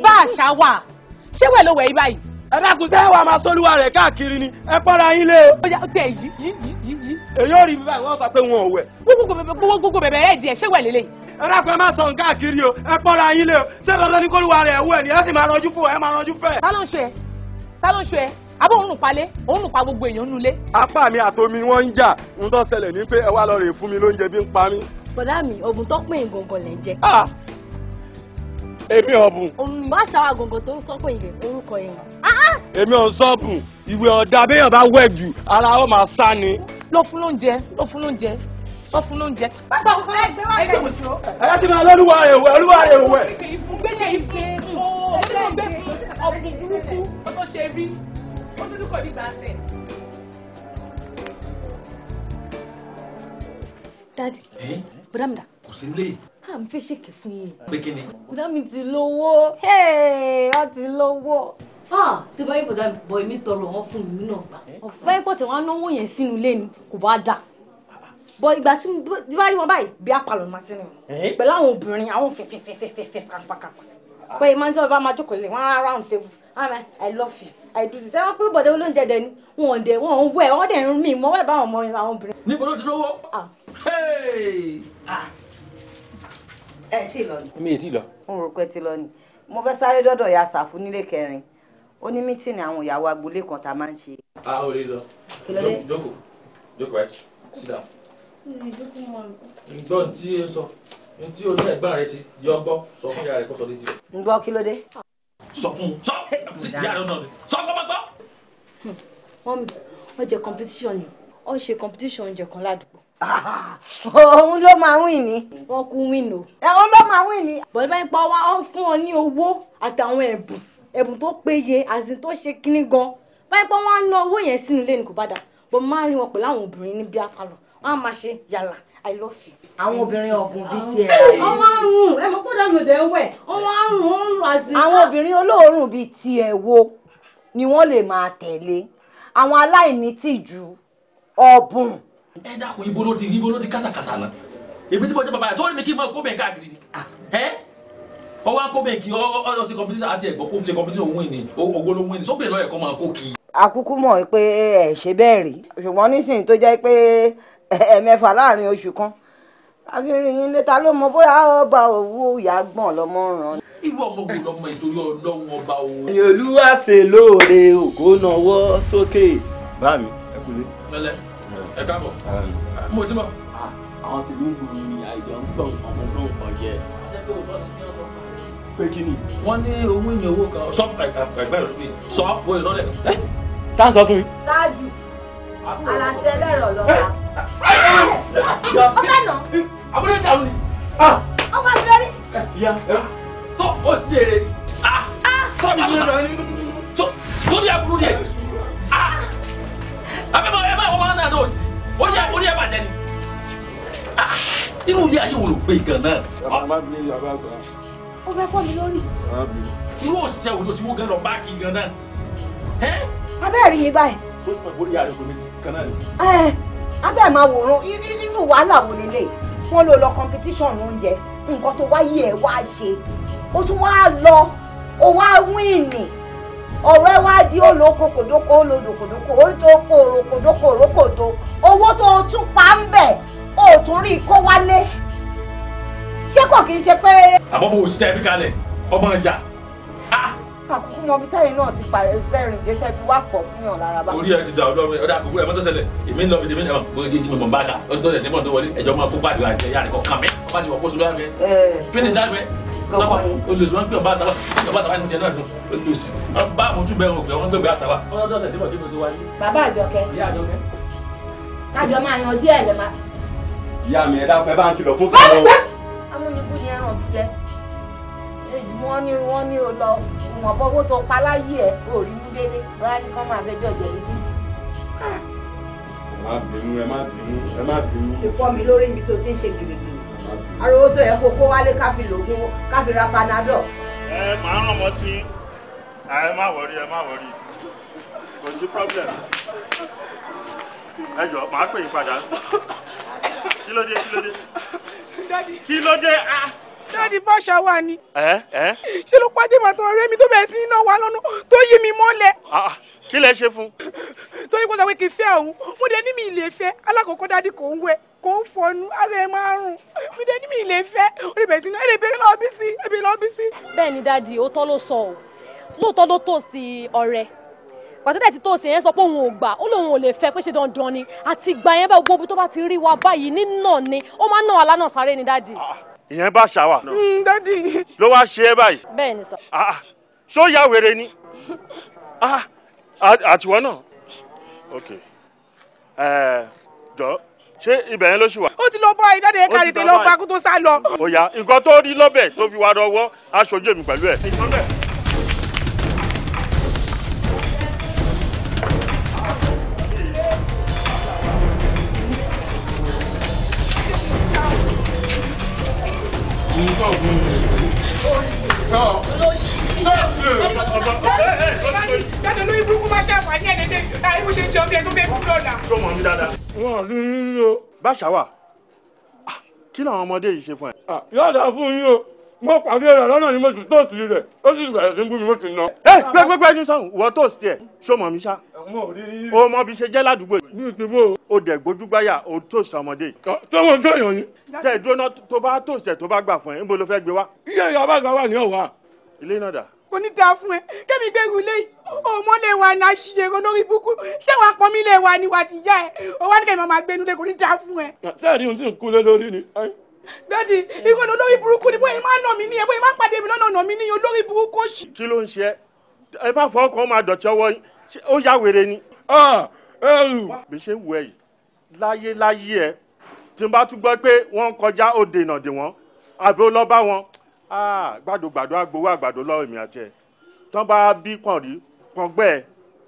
bá àṣà wà ṣé wẹ̀ ló wẹ̀ yí báyìí. ẹ dákun sẹ́yìn wa máa sólúwa rẹ̀ káàkiri ni ẹ pọ́nra yín lé o. ó yà ó tiẹ̀ yí. èyí ò rí bíbá ìwọ́n sọ pé wọn ò wẹ̀. gbogbo bẹ̀bẹ̀ rẹ̀ díẹ̀ ṣé wẹ̀ lélẹ̀. ẹ dákun ẹ má sọ nǹkan káàkiri o ẹ pọ́nra yín lé o ṣé dandan ní kólúwa rẹ̀ wẹ̀ ni ẹ sì máa ranjú fún ẹ máa ranjú fẹ́. ta ló ń ṣe ẹ abọ́ òun nù palẹ̀ òun nù pa gbogbo èèyàn nulẹ̀. apá mi àtomi wọn ń jà ń tó ṣẹlẹ̀ ní pé ẹ wá lọ rè fún mi lóúnjẹ bí ń pa mí. bọ̀dá mi ọ̀bùn tó pè é gangan lẹ̀ ń jẹ. èmi ọ̀bùn. òun má ṣàwà gangan tó ń sọ pé ìrè orúkọ yẹn. èmi ò sọ́ọ̀bùn ìwé ọ̀dà béèyàn bá wẹ̀ jù ara ó máa sá ni. lọ fún lóúnjẹ. bàbá òkú ẹ gbé wá kẹ́yìn. ẹ ti máa lọ́lúwa rẹ̀ wẹ̀ olúwa rẹ̀ wẹ̀. gbẹ́lẹ̀ ìfún ọ̀bùn burúkú ó ṣe rí ó dúdú kò ní gbà sẹ̀. dadi bùdá mi dà. kò sí nílé. à ń fẹ́ ṣèké fún yín. pé kí ni. bùdá mi ti lówó wọ́n ti lówó. tí bá yí bùdá mi bọ̀ èmi tọrọ wọn fún mi náà gbà. báyìí pọ̀ tí wọ́n á náwó yẹn sínú ilé ni kò bá dà bọ̀ ìgbà tí bá rí wọn báyìí bí apàlọ́ máa ti rìn pẹ̀lú àwọn obìnrin àwọn fẹ́fẹ́fẹ́fẹ́ kàǹpàkàǹpà pé ìmáa ń jẹ́ ọba máa jókòó lè wọ́n á round table I love you I do this ẹ wọ́n pé bọ̀dẹ̀ olóúnjẹ dẹ ni wọ́n ń wẹ̀ wọ́n dẹ̀ ń rìn mọ́ wẹ̀ báwọn ọmọ àwọn obìnrin. níbo ló ti lówó. ẹ tí ì lọ ni. mi ì tí ì lọ. mo rò pé ti lọ ni mo fẹ́ sáré dọ́dọ̀ ya Sàfú nílé kẹrin ó ní mítìnì àwọn ìyàwó agboolé kan tá a máa ń ṣe. a ò lè lọ. jókòó ẹ sit down. ǹgbọ́n tí ó sọ tí o ní ẹ̀gbọ́n rẹ ṣe yọ gbọ́ sọ fún ìyá rẹ kó sọ létí rẹ. ń gbọ́ kí ló dé. sọ fún un sọ ìyá rẹ náà ni sọ kọ́ máa gbọ́. wọ́n jẹ competition ni wọ́n ṣe competition oúnjẹ kan ládùúgbò òun ló máa wìn ní. wọ́n kú wìn o. òun ló máa wìn ní. bọ̀dé bá ń pa wá fún ọ ní owó àtàwọn ẹ̀bùn tó péye àti tó ṣe kíní gan báyìí pé wọ́n á ná owó yẹn sínú ilé ní kò bá dà bó máa ń rí wọn pẹ̀lú àwọn obìnrin níbi àpàlọ́ wọ́n á máa ṣe yàrá I love you. àwọn obìnrin ọ̀gùn bíi tiẹ̀ rẹ̀. wọ́n máa ń rùn ẹ mọ̀ pé dàgbò dẹ̀ ń wẹ̀ wọ́n máa ń rùn àti. àwọn obìnrin olóòórùn bíi tiẹ̀ wo ni wọ́n lè máa tẹ̀lé àwọn aláìní tìjú ọ̀bùn. ẹ dákun ibo ló ti kásàkásà náà èmi tí mo jẹ bàbá yẹn tó ní mi kí n máa kó bẹ́ẹ̀ káàkiri ni ọwọ́ akó bẹ́ẹ̀ kí ọ ṣe competition àti ẹ̀gbọ́n kó ṣe competition òun ìní ògbó ló wín ní sóbìrì lọ́yẹ̀ kọ́ máa kó kì í. àkúkú mọ̀ pé ẹ ṣe bẹ́ẹ̀ rí ṣùgbọ́n nísìnyí tó jẹ́ pé ẹ̀ẹ̀mẹ́fà láàrin oṣù kan àfihàn yín létà ló mọ bóyá ọba òwú ìyá gbọ̀n lọ́mọ ràn. irú ọmọ ògùn lọmọ ìtorí Ọlọ́run ọba òun. ni Olúwa ṣe lóore ògo náwó sókè. bá mi ẹ kúlé. mẹlẹ ẹ káàbọ̀ mo ti bọ̀. àwọn tèmi ń gbòòrò ní àìjọ ń gbọ̀n ọmọ náà kan jẹ. pé kí ni. wọ́n ní owó ìní owó kan sọ ẹgbẹ́ rẹ̀ lóbi sọ bóyá sọ lẹ̀. tá à ń sọ fún mi. táàjù aláṣẹ ẹlẹ́rọ lọ́la. ọ̀gá náà. àbúrò ìjà lónìí. ọmọ ìbẹ̀rẹ̀. ìyá tó ó sì èrè. sọ mi àbúrò sórí àbúrò ni ẹ. abẹ́bọ̀ ẹ bá wọn máa ń nà lọ́ọ̀sì ó ní ẹ bàjẹ́ ni. irú ilé ayé wo ló gbé gan náà. ó fẹ́ fọ́ mi lórí. irú òṣìṣẹ́ wo ló sì wó gan lọ báàkì gan náà. abẹ́ẹ̀ rí yín báyìí. ó sì máa borí ààrẹ òkú méjì kan náà ni. abẹ́ẹ̀ máa wòran irú wàhálà wo lélẹ̀ wọ́n ló lọ competition oúnjẹ nǹkan tó wáyé ẹ̀ wá ṣe ó tún wá lọ ó wá wíìnì ọ̀rọ̀ ẹ wá di olókòkòdókò olódòkòdókò orítókò òròkòdókò òrókòdó owó tó tún pa ń bẹ̀ ó tún rí kó wálé ṣé kò kí n ṣe pé. àmọ́ mo sì tẹ́ ẹbí kalẹ̀ ọmọ ìjà. àkókò mọ bí tẹ́yìn náà ti pa ẹ̀rìn dé tẹ́ fi wá pọ̀ síyàn lára bá. orí ẹ ti dà ọdọ mi ọdọ àkókò ẹ mọ́tò ṣẹlẹ̀ èmi ń lọ bí tèmi náà mo di jí mi mọ̀ bá ta ọdún tó ṣẹ̀ṣẹ̀ mọ̀ tó wọlé ẹjọ́ máa kó pàdé àjẹ yára kọ kàn mí ọba ti wọ̀ kó sùn lọ́wọ́ finish that way sábà olùsí wọn gbé ọba sábà ní tiẹ̀ náà dùn olùsí wọn bá àwọn ojú bẹ́ẹ̀ wọn gbé wọn gbé bẹ́ẹ̀ sábà wọn lọ́dọ̀ ṣẹ̀ṣẹ̀ mọ̀ kí mo tó wáyé. bàbá àjọkẹ́ ìyá àjọkẹ́. kájọ máa yan díẹ̀ lè máa. ìyá mi ẹ dákun ẹ bá ń kìlọ̀ fún kìlọ̀. amúnibú ni ẹran bí yẹ wọ́n ní o lọ ìwọ̀n bọ́wọ́ tó pa láyé ẹ̀ ò rí mú délé bóyá ní kán máa fẹjọ́ jẹ̀bi bí. ẹ má bínú. ti fọ́ mi lórí ibi tó ti ń ṣe gìrìgìrì ariwo tó yẹ kó kó wálé ká fi lògùn ká fi ra panadol. màá ràn mọ́ sí ẹ má wọrí kò sí problem ẹ jọ màá pè yín padà kí ló dé dáàdi bọ́ṣà wà ní. ṣé ṣé ló pàdé màtọ́ ọ̀rẹ́ mi tó bẹ̀rẹ̀ sí ní náà wà lọ́nà tó yí mi mọ́lẹ̀. kí lẹ ṣe fún. torí kó sọ pé kì í fẹ́ òun mo dé ní mi ìlè fẹ́ alákọ̀ọ́kọ́ dáàdi kò ń wẹ̀ kò ń fọnú ara ẹ̀ máa ń rùn mo dé ní mi ìlè fẹ́ ó lè bẹ̀rẹ̀ sí ní ẹ̀rẹ̀ ebi lọ́ọ́ bí sí. bẹ́ẹ̀ ni dáàdi ó tọ́ ló sọ ọ́ lóòótọ́ ló tò sí ọ̀rẹ́ pàtẹ́tẹ̀ tí tòsí yẹn sọ pé òun ò gbà ó lóun ò lè fẹ́ pé ṣe dandan ni àti ìgbà yẹn bá gbogbo tó bá ti rí wa báyìí nínà ni ó máa ń ná wa lánàá sáré ni dáàdi. ìyẹn bá ṣàwà. dádì. ló wá ṣe é báyìí. bẹ́ẹ̀ ni sọ. ṣó ya wèrè ni àtiwọ́ náà ok jọ ṣé ibẹ̀ yẹn ló ṣì wà. ó ti lọ bá ayé dáadé ká tètè lọ bá kó tó sá lọ. ó yá nǹkan tó rí lọ́bẹ̀ tó fi wá dọwọ́ aṣojú èmi pẹ̀lú ẹ̀. Dáadé lórí burúkú máa ṣàǹfààní ẹ̀ lédè láì bó ṣe ń jẹun bí ẹ tó fẹ́ kú lọ́la. ṣó mọ̀ mí dáadáa. wọn rí yín o. báṣà wà kí làwọn ọmọdé yìí ṣe fún ẹ. yóò dáa fún yín o mo pàdé rẹ lọ́nà ni mo sì tóòsì rẹ̀ ó sì bẹ̀rẹ̀ sí ń bú mi mo sì ná. gbẹgbẹgbẹ ní sọhùn wọ tóòsì ẹ ṣó mọ̀ mí ṣá. o mọ bí ṣe jẹ́ ládùúgbò yìí. o dẹ̀ gbójúgbáyà o tóòsì ọmọdé yìí. tọ́wọ́ ń tẹ̀yàn ni. tẹ ẹ dúró náà tó bá tóòsì ẹ tó bá gbà fún ẹ níbo ló fẹ́ gbé wá. iye ìyá bá wà ní ọ̀wá. ilé náà dà. kò ní dáa fún ẹ kẹ́mi gbẹ́rù lé ọmọ lè wà ní aṣiyèrè lórí burúkú ṣé wàá pọ́n mi lè wà ní wà ti yá ẹ o wá ní kẹ́mi máa gbẹnu lé kò ní dáa fún ẹ. sẹ́ẹ̀dì ohun tí ń kú lé lórí ni. dádì ìwọ ni olórí burúkú ni bóyá máa ń nà mí ní ẹ bóyá máa ń pàdé mi lọ́nà nà mí ní olórí burúkú òṣì. kí ló ń ṣe ẹ má fọ ọkàn máa dọ̀tí ọwọ́ yín ó yá wèrè ni. ẹrù. bí ṣe ń wù ẹ yìí láyé ẹ tí n bá tún gbọ́ pé wọ́n ń kọjá ó dènà dè wọ́n àbí ó lọ bá wọn gbàdúgbàdú agbowó àgbàdo lọ́wọ́ èmi àti ẹ̀ tán bá bí pọ̀n rí pọ̀n gbẹ́ ẹ̀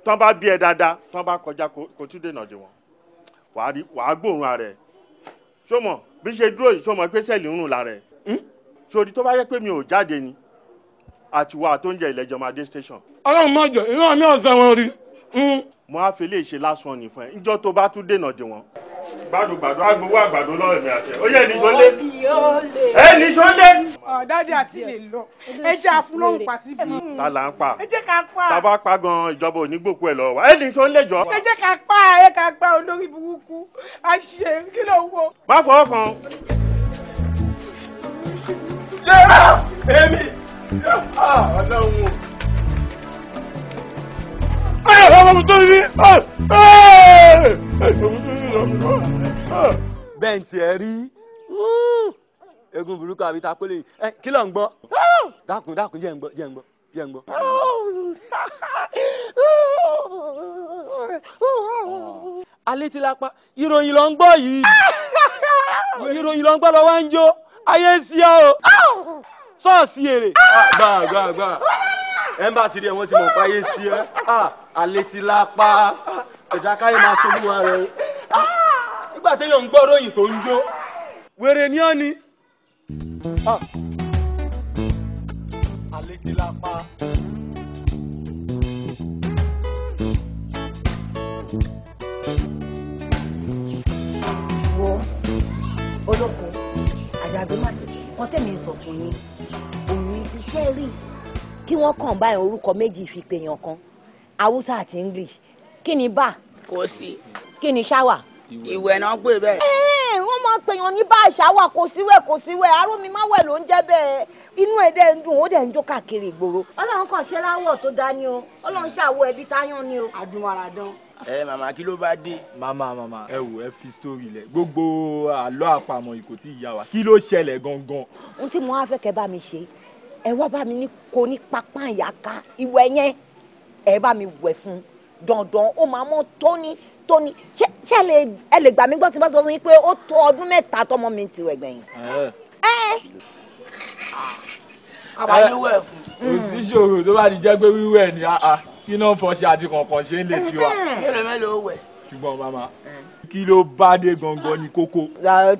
tán bá bí ẹ dáadáa tán bá kọjá kó tún dènà dè wọ́n wàá gbóòórùn ara ẹ̀ ṣọmọ bí ṣe dúró yìí ṣọmọ pé sẹ́ẹ̀lì ń rùn lára ẹ̀ sórí tó bá yẹ pé mi ò jáde ni àtiwá tó ń jẹ ìlẹ́jọ́ máa dé station. ọlọ́run má jọ ìran mi ọ̀sẹ̀ wọn rí. mo á fi lè ṣe last one ní fún ẹ níjọ́ tó bá tún dènà dè wọ́n. gbàdúgbàdú agbowó àgbàdo lọ́wọ́ èmi àti ẹ̀ ó yẹ níṣó lé. níṣó lé. dáadé àti lè lọ ẹ jẹ́ àfúlóhùn pàtí bí. ta là ń pa. ẹ jẹ́ ká pa. tá a bá pa gan ìjọba ò ní gbòkú ẹ lọ́wọ́ wa níṣó lé jọ. ẹ jẹ́ ká pa olórí burúkú àṣẹ kí ló ń wo. má fọwọ́ kan. èmi ọlọ́run ọmọ tó ní bẹ́ẹ̀ tí ẹ rí egun burúkú àbí takólé yìí kí ló ń gbọ́ dákun jẹ́ ń gbọ́. alẹ́ ti lápá ìròyìn ló ń gbọ́ yìí ìròyìn ló ń gbọ́ lọ́wọ́ ń jó ayé ń sí ọ́ sọ́ọ̀sì èrè. gbà ẹ̀mbàsí rí ẹ̀ wọ́n ti mọ̀ páyé sí ẹ́ alẹ́ ti lápá ẹ̀dá káyé máa ṣe olúwa rẹ̀ nígbà téèyàn ń gbọ́ ròyìn tó ń jó wèrè ni ọ́ ni. alẹ́ ti lápá. wo olókun àjàgbé má wọn tẹ̀mí sọ fún yín òun iṣẹ́ rí kí wọ́n kàn báyìí orúkọ méjì fi pèèyàn kan haúsá àti english kí ni bá kò sí kí ni ṣáwà. ìwẹ̀ náà pè bẹ́ẹ̀. wọ́n máa pèèyàn ní bá ṣáwà kò síwẹ̀ arómi máwẹ̀ ló ń jẹ́ bẹ́ẹ̀ inú èdè ń dùn ó dẹ̀ ń jó káàkiri ìgboro. ọlọ́run kàn ṣe láwọ̀ tó dá ní o ọlọ́run ṣàwọ̀ ẹbí táyán ní o. adúmáradán. màmá kí ló bá dé. màmá ẹ wò ẹ fi sítórì lẹ gbogbo àlọ́ àpamọ̀ ìkò tí ì yá wa kí ló ṣẹlẹ̀ gangan. ohun tí mo wá fẹ́ kẹ́ bá mi ṣe ẹ wá bá mi ní kó ní pápá ìyáká ìwẹ̀ yẹn ẹ bá mi wẹ̀ fún dandan ó máa mọ́ tóní ṣé ẹ lè gbà mí gbọ́ tí bá sọ fún yín pé ó tó ọdún mẹ́ta tọmọ mi ti wẹ̀ gbẹ̀yìn. àbáyéwẹ̀ fún. kò sí ṣòro tó bá ti jẹ́ pé wíwẹ̀ ni kí náà fọṣẹ àti kọ̀ọ̀kan ṣe ń lè tiwa. mélòó wẹ̀. ṣùgbọ́n màmá kí ló bá dé gangan ní kókó.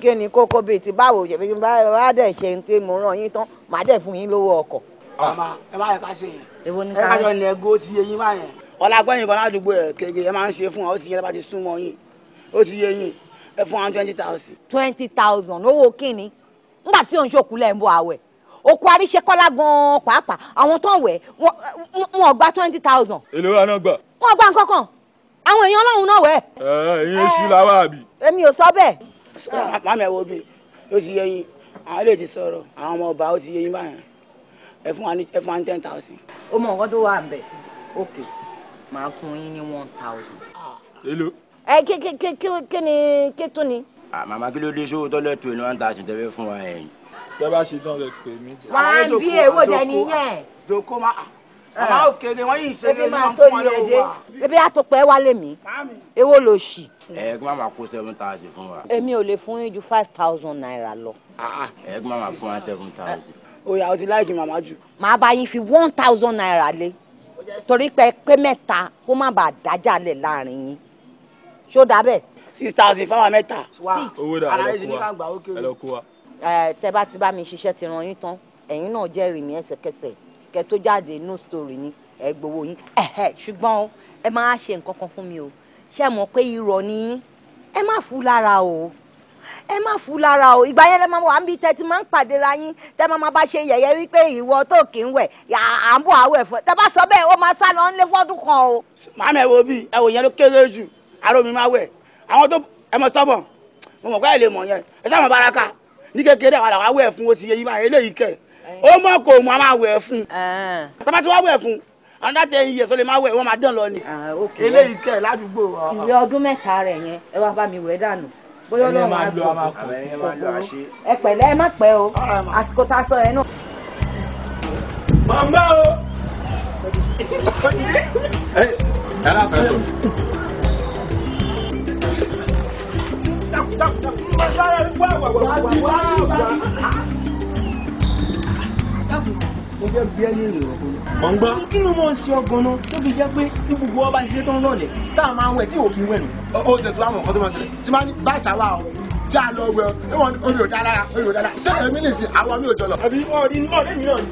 kí ni kókó bíi ti báwo ṣe fi bá dẹ̀ ṣe ń tí mo ràn yín tán màá dẹ̀ fún yín lówó ọkọ̀. màmá ẹ má yẹ ká ṣe yẹn. èwo ni ká. ẹ ká jọ nẹgó ti yé yín má yẹn. ọlágbẹ́yìn kan ládùúgbò ẹ̀ kéèké ẹ máa ń ṣe fún wa ó ti yẹ bá ti súnmọ́ yín ó ti yé yín ẹ fún wa 20,000. 20,000 owó kíni nígbà tí òun ṣòkú lẹ́ ń bọ̀ àwẹ̀ òkú àríṣekọ́lá gan-an pàápàá àwọn tó ń wẹ̀ wọn gba 20,000. èlò wa náà gbà. wọn gba nǹkan kan àwọn èèyàn ọlọ́run náà wẹ̀. ẹ̀yin oṣù làwọn àbí. èmi ò sọ bẹ́ẹ̀. màmá ẹ wo bí ó ti yé yín àwọn ilé ti sọ̀rọ̀ àwọn ọmọ ọba ó ti yé yín báyẹn ẹ fún wa ní 10,000. ó mọ nǹkan tó wà ń bẹ̀ ókè máa fún yín ní 1,000. èlò. kí ni kí tún ni. màmá kí ló dé sówó tọ́lẹ̀ tó ní 1,000 tẹ́fẹ́ fún wa ẹ̀yìn. tẹ́ bá ṣe tán rẹ pè mí. máa ń bí èwo jẹ nìyẹn. jòkó máa màmá òkèèrè wọn yìí ṣe lé máa fún wa lọ́wọ́ wa. ebi àtọpẹ wálé mi èwo ló ṣì. kí màmá kó 7,000 fún wa. èmi ò lè fún yín ju 5,000 naira lọ. kí màmá fún wa 7,000. òyà ó ti láìkì màmá jù. màá bá yín fi 1,000 naira lé torí pé mẹ́ta kó má bàa dájà lẹ̀ láàrin yín ṣó dà bẹ́ẹ̀. 6,000 fáwọn mẹ́ta. owó dà ẹ lọ kó wa. tẹ bá ti bá mi ṣiṣẹ́ ti ràn yín tán ẹ̀yin náà jẹ́rìí mi ẹsẹ̀kẹsẹ̀ kẹ tó jáde no story ni ẹ gbowó yín ṣùgbọ́n ẹ máa ṣe nǹkan kan fún mi o ṣé mọ̀ pé irọ́ ni ẹ má fún lára o ìgbà yẹn lẹ máa wà níbi tẹ ti máa ń pàdé ra yín tẹ máa bá ṣe yẹ̀yẹ́ wípé ìwọ tó kì í wẹ̀ à ń bọ̀ àwẹ̀ fún ẹ tẹ bá sọ bẹ́ẹ̀ ó máa sá lọ nílé fọ́dún kan o. màmá ẹ wo bí ẹ wò yẹn ló kéré jù àrò mi máa wẹ̀ àwọn tó ẹ mọ sọ́bọ̀ mo mọ̀ ká ẹ lè mọ̀ yẹn ẹ sáà mọ̀ baraka ní kékeré àwọn àlàwà wẹ̀ fún o ti yẹ yín báyìí eléyìí kẹ̀ ó mọ̀ kò mọ̀ a máa wẹ̀ fún tọ́ba tí wọ́n wẹ̀ fún another 10 years ó lè máa wẹ̀ wọ́n máa dán lọ ni eléyìí kẹ̀ ládùúgbò. ìwé ọdún mẹ́ta rẹ̀ yẹn ẹ wá bá mi wẹ̀ dànù bóyá ọlọ́run á gbọ́ kòkòrò ẹ pẹ̀lẹ́ ẹ má pẹ́ o àsìkò tá a sọ ẹ náà. màmá o ẹ lápẹ́ sọ. mo fẹ́ bí ẹ ní ìrìn ọ̀gbọ́n. mọ̀ ń gbọ́. kí ló mọ̀ ń ṣe ọgbọ́n náà tó fi jẹ́ pé bí gbogbo ọba ṣiṣẹ́ tó ń rọ̀lẹ́ táwọn máa ń wẹ̀ tí ò kí ń wẹ̀ nù. ó tẹ̀síwá àwọn nǹkan tó máa ṣẹlẹ̀ tí máa ní bá ìṣàwà ọ̀ já lọ wẹ ẹ̀wọ̀n orí òdà lára orí òdà lára ṣé èmi lè ṣe àwọn mi ò jọ lọ. àbí ọ̀rí ni ọ̀rẹ́ mi náà ni.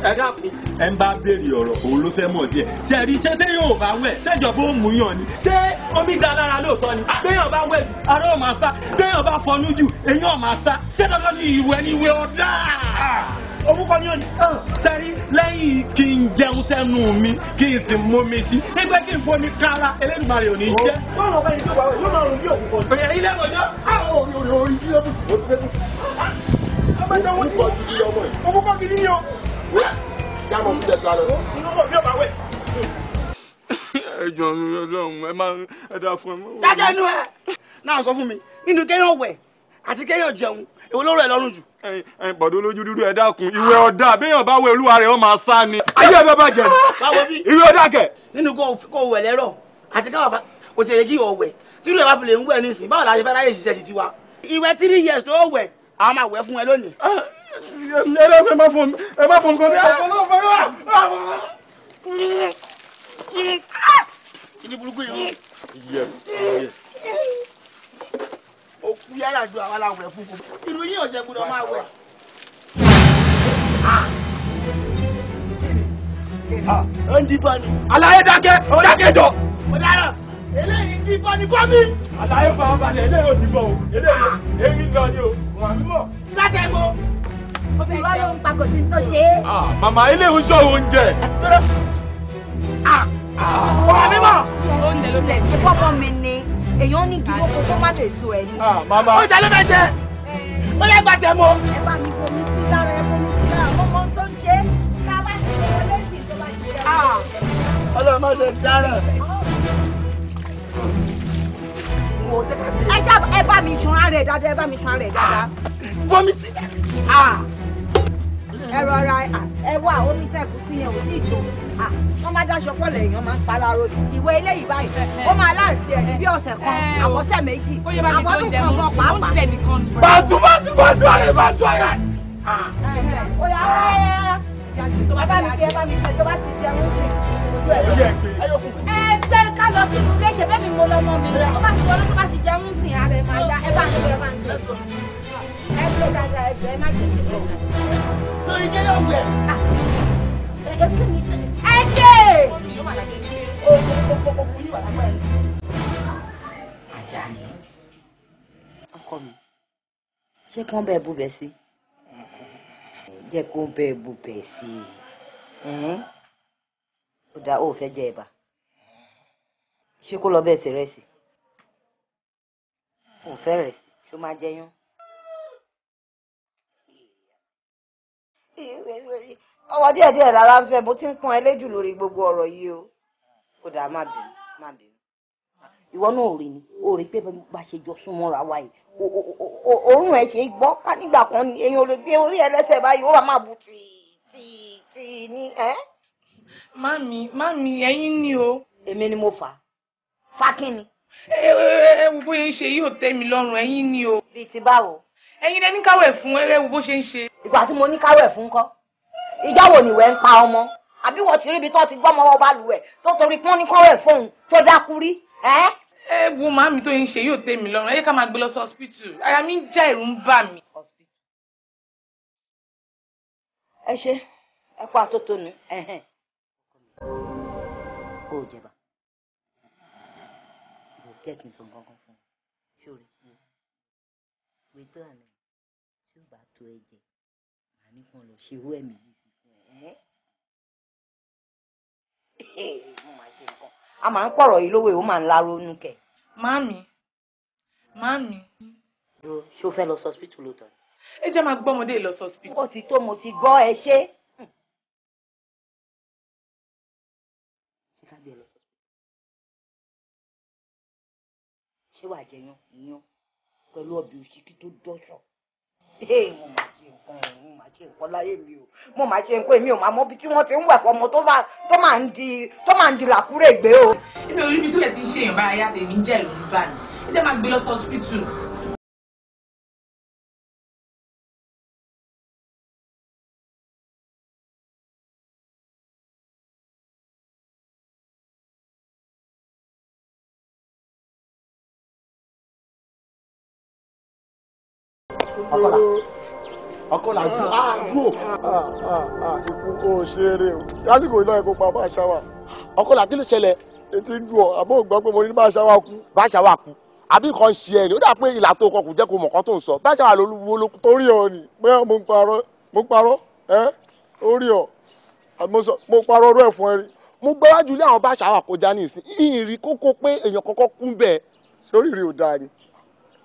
ẹ dákun ẹ ń bá béèrè ọ̀rọ̀ òun ló fẹ́ mọ̀ díẹ̀ ṣe rí ṣé téèyàn ò bá wẹ̀ ṣèjọba ó mú yàn ni ṣé omi dá lára lóòótọ́ ni téèyàn bá wẹ̀ ara ò máa sá téèyàn bá fọnú jù èèyàn ò máa sá ṣé dandan ni ìwẹ̀ ni ìwẹ̀ ọ̀dà orúkọ ni ó ní. sẹ́rí lẹ́yìn kí n jẹun sẹ́nu mi kí n sì mú mi sí nígbà kí n fomi kára Elédùmarè ò ní jẹ́. bọ́ọ̀lù ọba yìí tó wà wẹ̀ yóò máa rùn bí òkú kan. òye ilé ìwòjọ́. àwọn orí tí ó ti sẹ́kù. ọmọdé wọn ti orúkọ gidi ni o. jámọ̀ sí ẹ̀ka lọ. inú bọ̀ bí ọba wẹ̀. ẹ jọ mi Ọlọ́run ẹ máa ẹ dá fún ẹ. dájọ́ inú ẹ náà sọ fún mi nínú kéèyàn wẹ̀ àti kéèyàn jẹun èwo ló rẹ̀ lọ́rùn jù. bọ̀dọ̀ olójú dúdú ẹ dákun ìwé ọ̀dà béèyàn bá wẹ olúwa rẹ̀ ó máa sá ni. ayé ẹ bá bàjẹ́ ni. báwo bí ìwé ọ̀dà kẹ̀. nínú kó wẹ̀ lẹ́rọ̀ àti káwọn kò tẹ̀yẹ kí o wẹ̀ tí ìlú ẹ̀ bá fi lè ń wẹ̀ nísìnyí báwo la ṣe fẹ́ ráyè ṣiṣẹ́ ti tiwa. ìwẹ̀ 3 years tó wẹ̀ àwọn máa wẹ̀ fún ẹ lónìí. ẹ má fún nǹkan bí. ìdí burúkú yìí. òkú yàrá ju àwọn aláwẹ̀ fún kò irú yìí ọ̀sẹ̀ gbọdọ̀ máa wẹ̀. ó ń dìbọn ni. aláyé dákẹ́ jọ. mo dára eléyìí ń dìbọn ni bọ́mí. aláyé fara balẹ̀ eléyìí ò dìbọn o eléyìí èyí lọ ni o. láti ẹ̀ mọ́. obìnrin wa ló ń pa kò sí tó ṣe é. màmá eléyìí ń sọ oúnjẹ. ọmọ mi mọ̀. oúnjẹ ló tẹ̀ ṣe pọ́pọ́ mi ni èèyàn ní kí ló kó kó má lè so ẹ̀ ní. oúnjẹ ló fẹ́ jẹ ó yẹ gbàtẹ́ mọ́. ẹ bá mi fomi sí lára ẹ fomi sí lára ọmọ tó ń ṣe ká bá ti ṣe wọlé sí tó bá ti ṣe. ọlọ́run má ṣe dára. ẹ bá mi sun ara ẹ dáadáa ẹ bá mi sun ara ẹ dáadáa. bomi sí. ẹ rọra ẹ wá omi tẹ̀kù sí yẹn ò ní ìjò wọ́n máa dáṣọ pọ̀lọ̀ èèyàn máa ń paláró ìwé eléyìí báyìí ó máa láǹsí ẹ̀ ní bí ọ̀sẹ̀ kan àbọ̀sẹ̀ méjì àbọ̀dún kan gan pàápàá. bàtú ààrẹ. Oya ẹ bá mi kí ẹ tó bá ti jẹun sí ẹ gbé ká lọ sínú ilé ṣe bẹ́ẹ̀ mi mo lọ́mọ mi tó bá ti wọlé tó bá ti jẹun sí ààrẹ máa ya ẹ bá ń gbé ẹ bá ń gbé ẹ gbé dáadáa ẹ jọ ẹ má jẹ kí ẹ lórí jẹ́ yóò wẹ̀. ẹ kí ni ẹ jẹ́. Àjàní ọkọ mi ṣé kí wọ́n bẹ́ẹ̀ bú bẹ́ẹ̀ sí jẹ́ kó bẹ́ẹ̀ bú bẹ́ẹ̀ sí ó dáa ó fẹ́ jẹ ẹ̀bà ṣé kó lọ bẹ́ẹ̀ sí rẹ̀ sí ó fẹ́ rẹ̀ ṣó máa jẹyán. ọwọ́ díẹ̀díẹ̀ lára ń fẹ́ mo ti ń pọ́n ẹ léjù lórí gbogbo ọ̀rọ̀ yìí o ó dáa má bínú má bínú ìwọ náà ò rí ni ó rí pé bá ṣe jọ súnmọ́ra wa yìí òórùn ẹ̀ ṣe gbọ́ ká nígbà kan ni èèyàn ò lè gbé orí ẹ lẹ́sẹ̀ báyìí ó wà máa bu tì ní ẹ́. Mami, ẹ̀yin ni o. Èmi ni mo fà á. Fà kí ni? Ẹ wo bóyá ń ṣe yìí ò tẹ́ mi lọ́rùn, ẹ̀yin ni o. Bíi ti báwo? Ẹ̀yin lẹ ní káwẹ̀ fún ẹ wo bó ṣe ń ṣe. Ìgbà tí mo ní káwẹ̀ fún kọ́. Ìjọ wo nìwẹ̀ ń pa ọmọ? Àbí wọ́n ti rí ibi tó ti gbọ́mọ wọ́n bá lù ẹ̀ tó torí pọ́n ní káwẹ̀ fóun tó dákú rí? Ẹ wo màmí tó ń ṣe yìí ò tẹ́ mi lọ́rùn, ẹ yẹ ká máa gbé lọ sí hospital. Àyà mi ń já ẹ̀rù ń bà mí. Ẹ ṣe ẹ kó àtótónu ó jẹba bò jẹ́ kí n sọ gangan fún un ṣórí pé tó àná tí ó bá tó ẹ̀jẹ̀ màá ní kàn lọ ṣerú ẹ̀mí yìí fún ẹ mo máa ṣe nǹkan a máa ń pọ̀rọ̀ yìí lówó ó máa ń la ronú kẹ̀. Màmí. ṣó fẹ́ lọ sọ́spítù lóòótọ́. ẹ jẹ́ máa gbọ́mọdé lọ sọ́spítù. ó ti tó mo ti gbọ́ ẹ ṣe. ṣé wàá jẹyàn ìyàn pẹ̀lú ọbẹ̀ òṣìkí tó dọ́ṣọ̀. mo máa ṣe nǹkan láyé mi o mo máa ṣe nǹkan èmi ò máa mọ bí tí wọ́n ti ń wẹ̀ fọmọ tó máa ń di làkúrègbé o. ibi orí mi sílẹ̀ ti ń ṣèyàn báyà tèmi ń jẹ́ ìlú ń bà mí ẹ jẹ́ máa gbé lọ sí hospital. ọkọlá dúró. ikú kò ṣeré o lásìkò iná ẹ̀kọ́ pa Báṣà wà. ọkọlá kí ló ṣẹlẹ̀. ètò ìdùn ọ àbọ̀ gbọ́ pé mo ní Báṣà wà kú. Báṣà wà kú àbí nǹkan ṣe ẹ̀ ni ó dà pé ìlà tó kọ kò jẹ́ kó mọ̀ kan tó ń sọ. Báṣà wà lólúwo ló. torí ọ ni bóyá mo ń parọ́ orí ọ mo parọ́ ọdún ẹ̀ fún ẹ rí. mo gbọ́wájú ilé àwọn Báṣà wà kọjá ní ìsìn ìrì kókó pé èèyàn kọ́kọ́ kú bẹ́ẹ̀. sórí rí o dáa ni.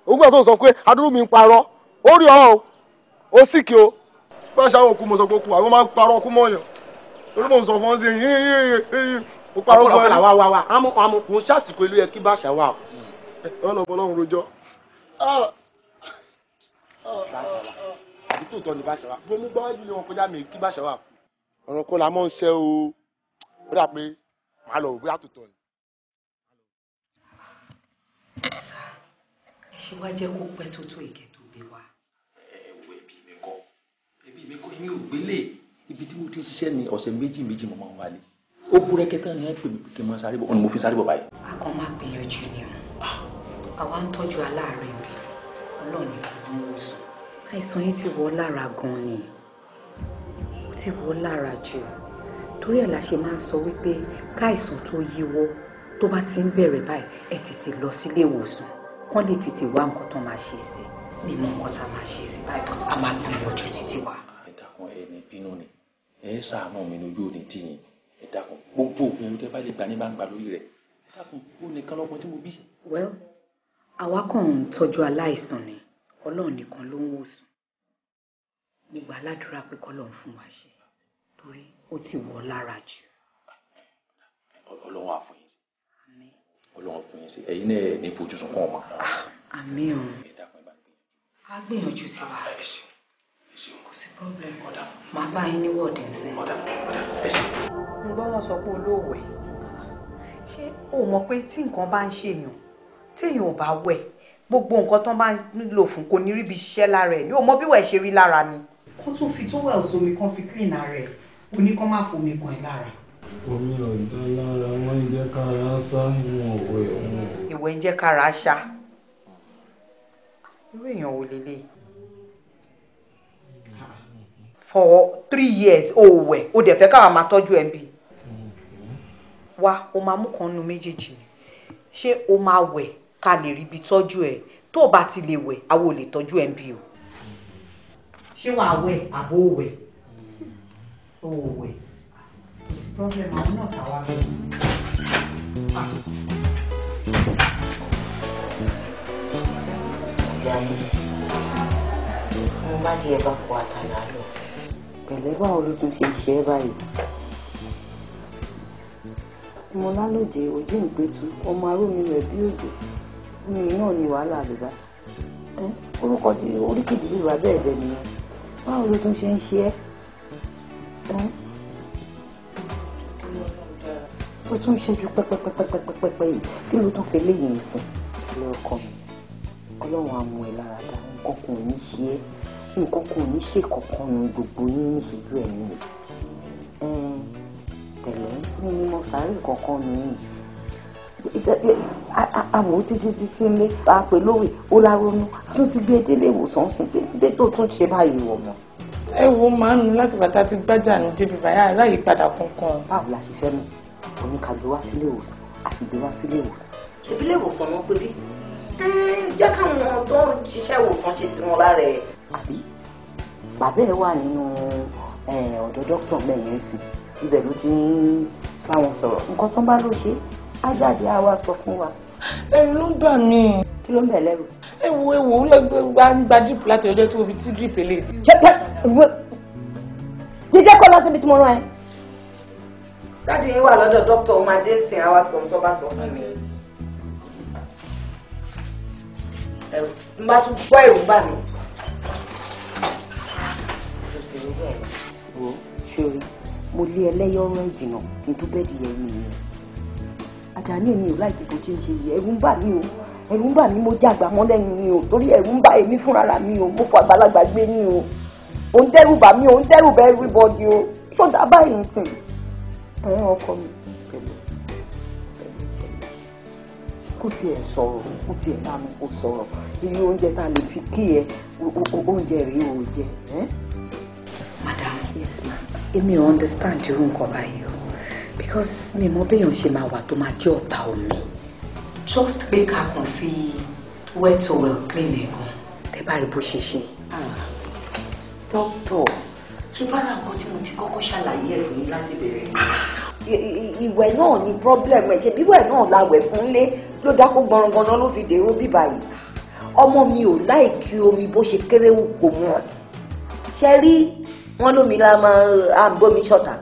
ògbà tó sọ pé adúrú mi ń parọ́ orí ọ ó sì kí o. Báṣà wà kú mo sọ pé kú àwọn máa ń parọ́ kú mọ́yàn torí mo ń sọ fún ọ sí yín mo parọ́ fún ẹ. ọkọlá wa àmọ́ kò ń ṣàsìkò ìlú yẹ kí Báṣà wà. ọlọ́run rojọ́. àbí tòótọ́ ni Báṣà wà bó mú gbọ́wájú ilé wọn kọjá mi kí Báṣà wà. ọ̀rọ̀ kọ́ la mọ́ ń ṣe o ó dà pé màá lọ òwe àtòtọ́ ni. ẹ ṣe wá jẹ́ kó pẹ́ tó tó ìkẹ́ tó gbé wa. ẹ̀wọ̀ ẹbí mi kọ́ èmi ò gbélé ibi tí mo ti ṣiṣẹ́ ní ọ̀sẹ̀ méjì mo máa ń wálé ó búrẹ́kẹ́ tán ni ẹ pè mí kí n máa sáré bọ̀ ọ́n ni mo fi sáré bọ̀ báyìí. a kàn máa gbìyànjú ni o àwa ń tọ́jú aláàárẹ̀ rẹ̀ ọlọ́run kì í mú oṣù àìsàn yìí ti wọ́ lára gan-an ni ó ti wọ́ lára jù torí ẹ̀ la ṣe máa ń sọ wípé káìsàn tó yíwọ́ tó bá ti ń bẹ̀rẹ̀ báyìí ẹ tètè lọ sílé ìwòsàn kán lè tètè wá nǹkan tó máa ṣe sí mímú nǹkan tá a máa ṣe sí báyìí but a máa gbìyànjú títí wa. ẹ dákun ẹ ní bínú ni ẹ ṣàánú mi lójú òní tìyìn ẹ dákun gbogbo òpin tẹ bá lè gbà ní bá ń gbà lórí rẹ ẹ dákun ó nìkan lọmọ tí mo bí. well àwa kàn ń tọ́jú aláìsàn ni ọlọ́run nìkan ló ń wòsàn nígbà aládùúrà pé kọ́lọ́run fún wa ṣe torí ó ti wọ̀ lára jù. ọlọ́run àfọyín sí ọlọ́run fún yín sí ẹ̀yin náà ẹ̀ ní fojú sunkún ọmọ. àmín o a gbìyànjú sí wa kò sí problem màá bá yín ní wọ́ọ̀dì ńsìn. mo gbọ́ wọn sọ pé olóòwẹ̀ ṣé o mọ̀ pé tí nǹkan bá ń ṣèyàn téèyàn ò bá wẹ̀ gbogbo nǹkan tó bá ń lò fún kò ní rí bí ṣiṣẹ́ lára ẹ̀ ní o mọ̀ bí wẹ̀ ṣe rí lára ni. kó tún fi tówẹ̀ sómi kan fi clean ara ẹ̀ o ní kán má fomi kan ẹ̀ lára. omi ọ̀dọ́ lára wọ́n ń jẹ́ kára ṣá ìwọ̀n òwe ọ̀hún. ìwẹ̀ ń jẹ́ kára ṣá irú èèyàn wo lélẹ̀ for 3 years o wẹ̀ o dẹ̀ fẹ́ káwa máa tọ́jú ẹ̀ ń bì wá o máa mú kan nínú méjèèjì ni ṣé o máa wẹ̀ ká lè rí ibi tọ́jú ẹ̀ tó o bá ti lè wẹ̀ àwọn ò lè tọ́jú ẹ̀ ń bì o ṣé wàá wẹ̀ àbó wẹ̀ o wẹ̀ kò sí problem àwọn náà ṣàwá bẹ̀rẹ̀ sí mo bá di ẹ̀bá kó àtàlà lọ pẹ̀lẹ́ báwo ló tún ṣe ṣe é báyìí. mo lálòjé ojú ìpẹ̀tù ọmọ arómi rẹ̀ bí òjò mi náà ní wàhálà àlùbá orúkọ di oríkìdí bíbá bẹ́ẹ̀ dẹ̀ nìyẹn báwo ló tún ṣe ń ṣe é tó tún ṣẹ́jú pẹ́pẹ́pẹ́pẹ́pẹ́ yìí kí ló tún fẹ́ léyìn ìsìn lọ́kàn mi ọlọ́run á mú ẹ lára dá nǹkan kò ní ṣe é nǹkan kò ní ṣe kankan nu gbogbo yín níṣẹ́jú ẹ̀mí mi tẹ̀lẹ́ ní mímọ́ sáré kankan nu yìí àwọ̀ títí ń lé àpè lówe ó láronú tó ti gbé délé ìwòsàn sí pé dé tó tún ṣe báyìí wọ̀ mọ́. ẹ wo máa ń nu láti bàtà ti gbájà ní débi báyà aláyìípadà kankan. báwo la ṣe fẹ́ mọ̀ oníkàgbé wá sílé ìwòsàn àti gbé wá sílé ìwòsàn. ṣèbí ilé ìwòsàn wọn pé bí jẹ́ káwọn tó ń ṣiṣẹ́ ìwòsàn ṣe tiwọn lára ẹ̀. àbí bàbá ẹ̀ wà nínú ọ̀dọ̀ dókítà mẹ́yẹn sí ibẹ̀ ló ti ń bá wọn sọ̀rọ̀ nǹkan tó bá ló ṣe á jáde á wá sọ fún wa. ẹ̀rù ló ń bà mí. kí ló ń bẹ̀ lẹ́rù. ewu ó lọ gba díìpù láti ọjọ́ tí mo fi tí díìpù lè. jíjẹ́ kọ́ lọ síbi tí mo rán ẹ. dáàdi yín wà lọ́dọ̀ dókítà ọmọ adé ń sìn àwa sọ ohun tó bá sọ fún mi. n bá tún gbọ́ ẹ̀rù bà mí. wo ṣorí mo lé ẹlẹ́yọ̀rọ̀ ìjìnà kí n tó bẹ́ẹ̀ di ẹ̀rù mi. àjàní èmi ò láì dìbò tí ń ṣe yìí ẹ̀rù ń bà mí o ẹ̀rù ń bà mí mo jàgbà mọ́ lẹ́nu mi o torí ẹ̀rù ń bà èmi fúnra mi o mo fọ àgbàlagbà gbé ní o ò ń dẹ́rù bà mí o ń dẹ́rù bá everybody o ṣọ́dà báyìí ń sìn. ọkọ mi pẹ̀lú kó tiẹ̀ sọ̀rọ̀ kó tiẹ̀ bá mi kó sọ̀rọ̀ iye oúnjẹ tá a lè fi kí ẹ oúnjẹ rèé ò jẹ. Madam, yes ma. Èmi ò understand irú nǹkan báyìí o because mi mọ béèyàn ṣe máa wà tó máa jẹ́ ọ̀tá omi. Just pé ká kàn fi wet towel clean ẹ̀ gan. Tẹ́ bá rí bó ṣe ṣe. Dókítà ṣé bára nǹkan tí mo ti kọ́kọ́ ṣàlàyé ẹ̀ fún yín láti bẹ̀rẹ̀. ìwẹ̀ náà ni problem ẹ̀ ṣe bíwẹ̀ náà la wẹ̀ fún lé ló dákó gbọ̀nrangbọ̀nran ló fi dèrò bíbá yìí ọmọ mi ò láìkí omi bó ṣe kéré kò mọ́ ṣe rí wọn lómi la máa ń bómi ṣọ̀tà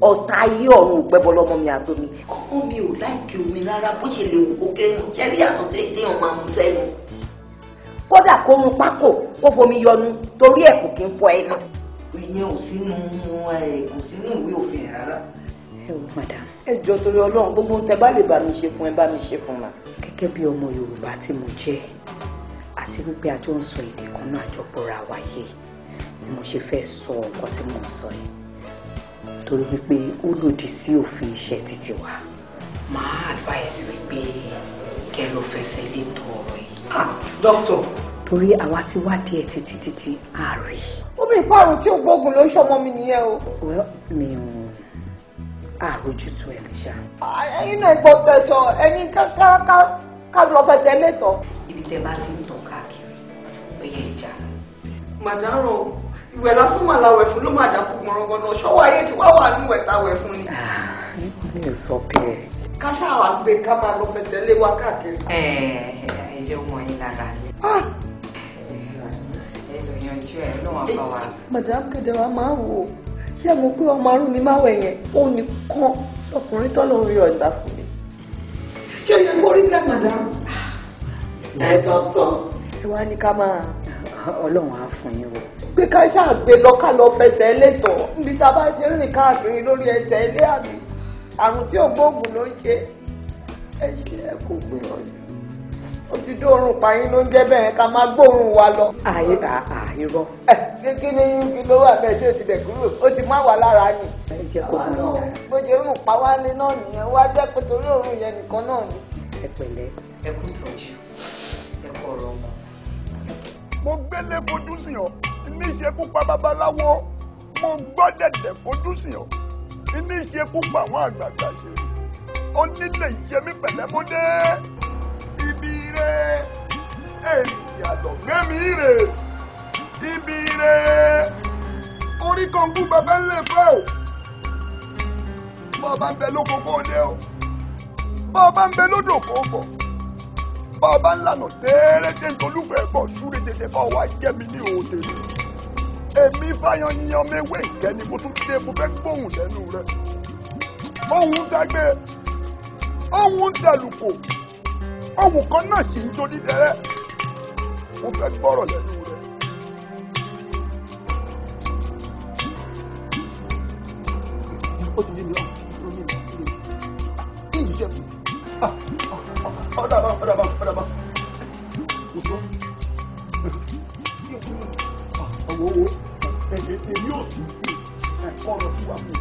ọ̀tá ayé ọ̀run òpẹ́bọ lọ́mọ mi àtomi. ọmọ mi ò láìkí omi rárá bó ṣe lè wù kó kéré ṣe rí àtúnṣe téèyàn máa mú sẹ́nu. kódà kó run pákó kó fomi yọnu torí ẹ̀ kò kí ń fọ ẹnu. ìyẹn ò sínú kò sínú ìwé òfin rárá. ẹ wò madam. ẹ jọ torí Ọlọ́run gbogbo tẹ bá lè bá mi ṣe fún ẹ bá mi ṣe fún ma. gẹ́gẹ́ bí ọmọ Yorùbá tí mo jẹ́ àti wípé a jọ ń sọ èdè kan náà àjọpọ̀ra wáyé ni mo ṣe fẹ́ sọ nǹkan tí mo ń sọ yìí torí wípé ó lòdì sí òfin iṣẹ́ títí wa máa advice wípé kẹ́ lọ fẹsẹ̀ lé tó ọ̀rọ̀ yìí. dókítà. torí àwa ti wá díẹ̀ títí a rí. omi ìparun tí ó gbógun ló ń ṣọmọ mi nìyẹn o. well mi ò àrójútó ẹ̀ lè ṣá. ẹ̀yin náà gbọ́ tẹ̀sán ẹni ká lọ fẹsẹ̀ létọ́. ibi tẹ́ bá ti ń tàn káàkiri bẹ́yẹ ìjà. màdàrú ìwẹ̀ lásán mà la wẹ̀ fún ló má dàkú gbọ̀nrọ̀gbọ̀nà ṣọ́wọ́ ayé tí wàá wà ní ìwẹ̀ tá a wẹ̀ fún ni. mi ò sọ bẹ́ẹ̀. ká ṣáà gbé ká máa lọ fẹsẹ̀ lé wa káàkiri. ẹ jẹ́ ọmọ yín lára ni. ẹ lọ yanjú ẹ ló wà bá wa. màdàrú kéde wa máa wò ó ṣé mo pé ọmọ arún mi máa wẹ̀ yẹn ó nìkan ọkùnrin tó lóun yọ ìgbà fún mi. ṣé o yẹ kó rí bẹ́ẹ̀ màdàrú. ẹ dọ́kítọ̀. ẹ wá ní ká máa. Ọlọ́run á fún yín wò. pé ká ṣàgbé lọ ká lọ fẹsẹ̀ létọ̀ níbi tá a bá ṣe rìn káàkiri lórí ẹsẹ̀ ilé àmì àrùn tí ò gbóògùn ló ń ṣe ẹ ṣe ẹ kò gbìyànjú ó ti dóorùn pààyàn ló ń jẹ́ bẹ́ẹ̀ ká máa gbóòórùn wa lọ. irọ́. kí ni kí ló wà bẹ́ẹ̀ tí ó ti bẹ̀ kúrò ó ti má wà lára ni. ẹ jẹ́ kó mọ̀ ní lára. bó ṣe rùn pa wálé náà nìyẹn wá jẹ́ pé torí òórùn yẹn nìkan náà ni. ẹ pẹ̀lẹ́ ẹ kú tọ́jú ẹ kọ̀ ọ̀rọ̀ wọn. mo gbélé fojú sí ọ ní ìṣekú pa babaláwo mo gbọ́ dẹ̀dẹ̀ fojú sí ọ ní ìṣekú pa àwọn àgbààgbà ṣe onílé ìṣẹ́mi pẹ̀lẹ́mọdé ibi rẹ ènìyàn àlọ́gbẹ́mí rẹ ibi rẹ orí kan kú bàbá ńlẹ̀ fẹ́ o bọ́ ọba ń bẹ lóko kó o dé o bọ́ ọba ń bẹ lódò kó o bọ̀ bọ́ ọba ń lànà tẹ́ẹ́rẹ́tẹ́ ntolúfẹ́ pọ̀ súré tètè kọ́ wa jẹ́ mi ní òde mi èmi fáyan yíyan mẹ́wẹ́ ìkẹ́ni mo tún dé mo fẹ́ gbóhùn lẹ́nu rẹ ohun dágbé ohun dàlùkò ohun kan náà sì ń torí dẹrẹ́ mo fẹ́ gbọ́rọ̀ lẹ́nu rẹ. ó ti yé mi lọ́wọ́ ní ìlú iṣẹ́ fún ọ̀dà bá owó èmi ò sùn ọ̀rọ̀ tí wà fún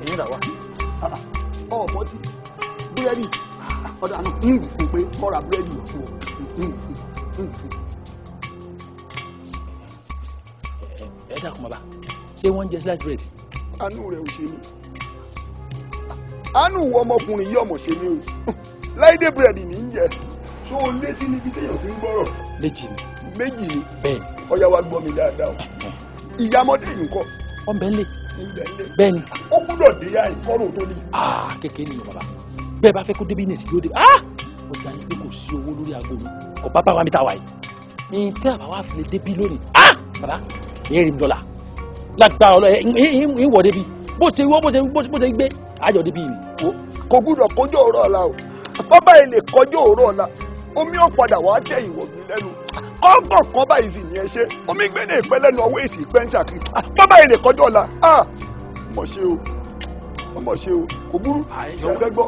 ẹ̀yin rà wá. ọ̀pọ̀ tí búrẹ́dì ọ̀dà náà ìwù fún pé kọ́ra búrẹ́dì wà fún ọ ìwù. ẹ dákun bàbá ṣé wọ́n ń jẹ slice bread. àánú rẹ̀ ò ṣe mí àánú wọ ọmọkùnrin yìí ọmọ ṣe mí o láìdé búrẹ́dì ní í jẹ tó o létí níbi téèyàn ti ń gbọ́rọ̀. méjì ni. méjì ni. bẹ́ẹ̀ni. ọ̀yá wa gbọ́ mi dáadáa o ìyámọ́dé yìí ń kọ́. wọ́n bẹ́ẹ̀ lé. bẹ́ẹ̀ni. ó gbúdọ̀ dé yá ìkọ́rò tó ní. kékeré ni bàbá bẹ́ẹ̀ bá fẹ́ kó débi nìsí yóò dé. ó dá yín pé kò sí owó lórí aago mi kò bá bá wa mi ta wa yìí. ní tẹ́ àbá wa fi lè débi lónìí. bàbá èrè mi dọ́là lágbára ọlọ́ ẹ̀ ń wọ̀ débi bó ṣe gbé àjọ débi ni. kò gbúdọ̀ kọjọ́ ọ̀rọ̀ ọ̀la o bàbá yìí lè kọjọ́ ọ̀rọ̀ ọ̀la omi ọ̀padà wàá tẹ̀ ìwọ̀ mi lẹ́nu kọ́ńkàn kan báyìí sì ní ẹ ṣe omi gbé ní ìpẹ́ lẹ́nu ọwọ́ èsì ìpẹ́ ń ṣàkí bàbá yìí lè kọjọ́ ọ̀la mọ̀ ṣe o kò burú ṣe fẹ́ gbọ́.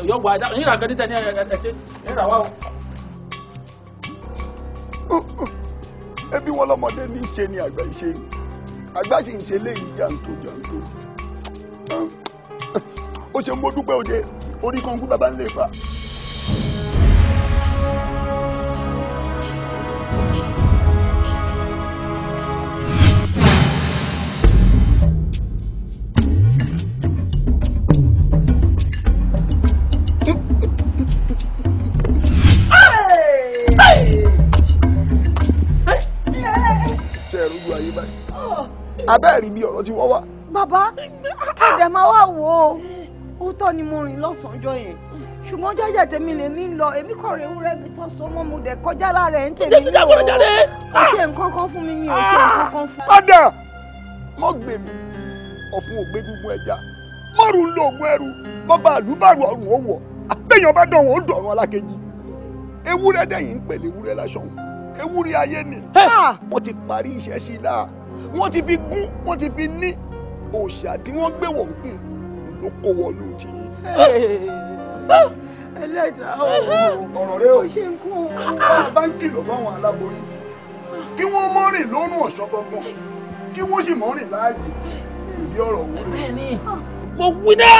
yọ wá yín ra gẹ́dí tẹ̀ ní ẹ̀ṣẹ̀ yín ra wá o. ẹbí wọn lọmọdé ní í ṣe ni àgbà ìṣe ni àgbà sì ń ṣe léyìí jàǹtò ó ṣe ń mo dúpẹ́ òde orí kan kú bàbá ń lè fa. ṣe ẹ̀rù ju ayé báyìí abẹ́ẹ̀rí bí ọ̀rọ̀ ti wọ́ wá. bàbá kéde máa wá wò ó òótọ́ ni mo rìn lọ́sàn-án yẹn ṣùgbọ́n jẹ́jẹ́ tèmi lèmi ń lọ èmi kọ̀ rẹ̀ ewúrẹ́ mi tán so mọ́ mo dẹ̀ kọjá lára ẹ̀ ń tèmi ní o ó ṣe nǹkan kan fún mi ò ṣe nǹkan kan fún. padà mọ́ gbè mí ọ̀fun ògbé gbogbo ẹja mọ́rùn lo oògùn ẹrù bọ́ba àlùbárù ọ̀rùn ó wọ̀ àbẹ̀yàn bá dọ̀wọ́ ó dọ̀rùn alákejì ewúrẹ́ dẹ̀yìn ń pèlè ewúrẹ́ lásán ewúrẹ́ ayé ni wọ́n ti parí iṣẹ́ sí i láà wọ́n ti fi gún wọ́n ti fi ní òòṣà tí wọ́n gbé wọ̀ ń kùn ló kó wọnú tí. ẹlẹ́dàá ọ̀rọ̀ rẹ ò ṣe ń kún un bá ń kìlọ̀ fáwọn aláboyún kí wọ́n mọ́ rìn lórun ọ̀ṣọ́ gbọ̀ngàn kí wọ́n sì mọ́ rìn láàyè ìdí ọ̀rọ̀ wúrẹ́. bẹ́ẹ̀ni mo wí náà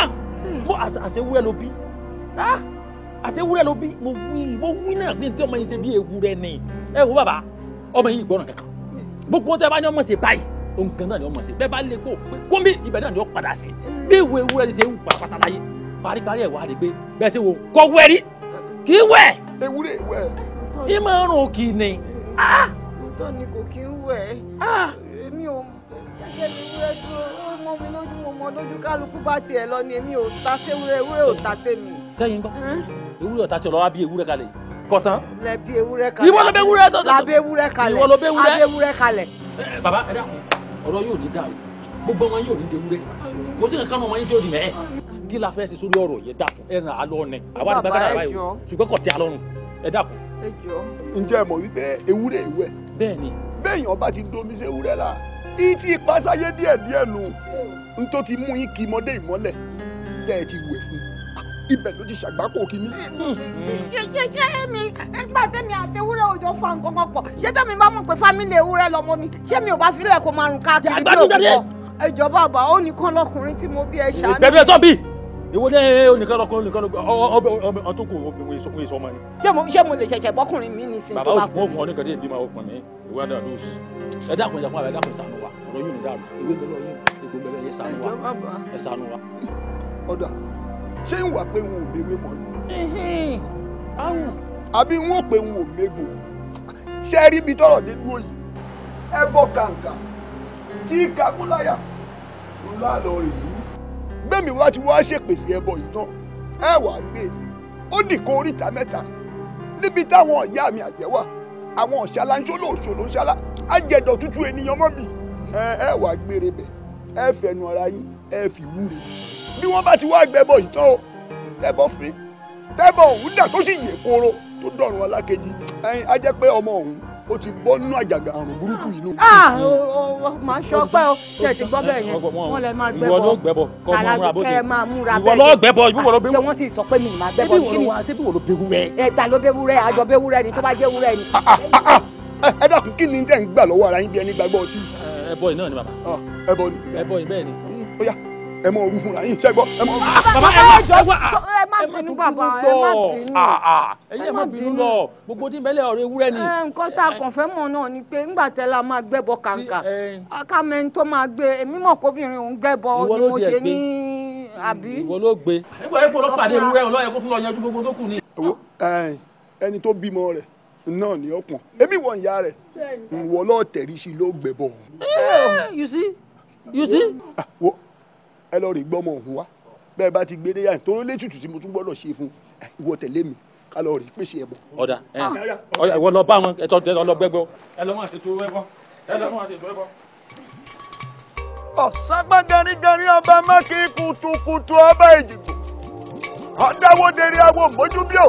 mo àṣewúrẹ́ ló bí àṣewúrẹ́ ló bí mo wí náà bí n tí ọmọ yìí ṣe bí ewúrẹ́ ni ẹ wo bàbá ọmọ yìí gbọ́ràn kankan gbogbo tẹ bá ní ọmọ ṣe báyìí òun kan náà ni ọmọ ṣe bẹ́ẹ̀ bá lè kó pé kóńbí ibẹ̀ náà ni ó padà sí bí ìwé ewúrẹ́ ni ṣe ń pa pátá láyé paríparí ẹ̀ wá rí pé bẹ́ẹ̀ ṣe wo kọ́ wẹ́rí kì í wẹ̀. ewúrẹ́ ìwẹ̀. ìmọ̀ ọ̀run kì í ni. òótọ́ ni kò kí ń wẹ̀ èmi ò gẹ́gẹ́ bí ewúrẹ́ dúró ó mọ́ mi lójú mo mọ lójú kálukú bá tiẹ̀ lọ ni èmi ò ta sí ewúrẹ́ ò ta sí mi. sẹ́yìn gbọ́ ewúrẹ́ ọ̀tá sí ọlọ́wà bí ewúrẹ́ kalẹ̀ kọ̀tán. lẹ́bi ewúrẹ́ kalẹ̀ ìwọ ló bẹ ewúrẹ́ tó. lábẹ́ ewúrẹ́ kalẹ̀ ìwọ ló bẹ ewúrẹ́. lábẹ́ ewúrẹ́ kalẹ̀. bàbá ẹ dákun ọ̀rọ̀ yóò ní dáa gbogbo ọmọ yóò ní de ewúrẹ́ kò sí nǹkan ọmọ yín tí ó di mẹ́ẹ̀ kí la fẹ́ ṣe sórí ọ̀rọ̀ yẹn dákun ẹ ràn á lọ ní àwa ní gbàgádà báyìí ṣùgbọ́n kò tẹ́ a lọ́rùn ẹ dákun. ǹjẹ́ ẹ mọ̀ wípé ewúrẹ́ ìwẹ̀. bẹ́ẹ̀ni. béèyàn bá ti domi sí ewúrẹ́ la ìtì ìpasáyé díẹ̀díẹ̀ nù n tó ti mú yín kí mọ́dé ìmọ́lẹ̀ tẹ́ ẹ ti wẹ̀ fún ibẹ̀ ló ti ṣàgbákò kínní. ṣé mi nígbà tẹ́mi àti ewúrẹ́ òjò fa nǹkan kan pọ̀ ṣé tẹ́mi bá mọ̀ pé fámìlì ewúrẹ́ lọmọ mi ṣé mi ò bá filẹ̀ kó máa rùn káàkiri bí òkú kọ ẹjọ́ bàbá ó nìkan lọkùnrin tí mo bí ẹ ṣàánú. bẹ́ẹ̀ bí ẹ sọ bí ìwọ ní onìkan lọkùnrin ọtún kò obìnrin èso ọmọ ni. ṣé mo lè ṣẹ̀ṣẹ̀ bọ́kùnrin mi ní sin bàbá oṣù mọ́ fún ọ ní kẹ́tẹ́ ìbímọ ọkùnrin mi ìwé àdá lóṣù ẹ dákun ẹ dákun ẹ dákun ṣàánú wa ọ̀rọ̀ yóò ní dáàbò ìwé gbẹlẹ yín egbò gbẹlẹ yẹ ṣàánú wa ẹ ṣàánú wa. ọ̀dà ṣé ń wà pé wọn ò léwé mọ́ ni. àbí wọn ò pé wọn ò mégbò ṣé ẹ rí ibi tọ́rọ̀ dé dúró yìí ẹ bọ́ kàǹkà tí kakúláyà ńlá lọ rè é gbẹ̀mí wá ti wá ṣèpèsè ẹbọ yìí tán ẹ wàá gbé ó dìkọ oríta mẹ́ta níbi táwọn ìyá mi àjẹ́ wà àwọn ọ̀ṣàlá ń ṣọlọ òṣòlò ń ṣálá àjẹdọ̀ tútù ènìyàn mọ́ bì ẹ wàá gbére bẹ̀ ẹ fẹnu ara yín ẹ fi wúre bí wọ́n bá ti wá gbẹ́bọ yìí tán o tẹ́bọ̀ fín tẹ́bọ̀ òun dà tó sì yè kóró tó dọ̀rùn alákejì ẹyin á jẹ́ pé ọmọ òun ó ti bọ́ nínú àjàgà àrùn burúkú yìí nù. màá ṣọpẹ́ o ṣe ti gbọ́ bẹ́ẹ̀ yẹn wọ́n lè máa gbẹ́bọ. ìwọ ló gbẹ́bọ kọ́ ọmọ múra bó ṣe. kẹ́ máa múra ìwọ ló gbẹ́bọ ìwọ ló ṣé wọ́n ti sọ pé mi ì máa gbẹ́bọ kí ni. ṣé bí wọ́n ló bẹ́wú rẹ. ẹ̀ta ló bẹ́wú rẹ àjọ bẹ́wú rẹ ni tó bá jẹ́ wú rẹ ni. ẹ dákun kí ni tẹ́ ń gbà lọ́wọ́ ara yín bí ẹni gbàgbọ́ ọtí. ẹbọ yìí náà ni bàbá. ẹbọ ni. ẹbọ yìí bẹ́ẹ̀ ni. ó yá ẹ mọ orú fúnra yín ṣẹgbọ ẹ mọ. bàbá ẹ má bínú bàbá ẹ má bínú. ẹ̀yin ẹ má bínú lọ gbogbo tí bẹ́lẹ̀ ọ̀rọ̀ ewúrẹ́ ni. nǹkan tá a kàn fẹ́ mọ̀ náà ni pé ńgbà tẹ́lá máa gbẹ́bọ kàǹkà akámẹ́ni tó máa gbé èmi mọ̀ kóbìnrin òun gbẹ́bọ ni mo ṣe ní àbí. ìwọ ló gbé. nígbà yẹn kó lọ pàdé ewúrẹ́ ọlọ́yẹ kó tún lọ yanjú gbogbo tó kù ni. ẹni tó bímọ rẹ̀ náà ní ọpọ́n èmi wọ ìyá rẹ̀ ìwọ lọ́ọ́ tẹ̀rí sí ló gbẹ̀bọ. you see. ẹ lọ rí gbọ́mọ òun wá bẹ́ẹ̀ bá ti gbé dé yàrá torí létùtù tí mo tún gbọ́dọ̀ ṣe fún ìwọ tẹ̀lé mi ká lọ rí pèsè ẹbọ. ọ̀dà ìwọ lọ bá wọn ẹ̀tọ́ tẹ lọ gbẹ́gbọ́ ẹ lọ́ máa ṣètò ẹbọ ẹ lọ́ máa ṣètò ẹbọ. ọ̀ságbá gẹrígẹrí ọba mákì kùtùkùtù ọba ìjìgbò ọ̀dáwọ́dẹ̀rẹ̀ àwọn mójúbíò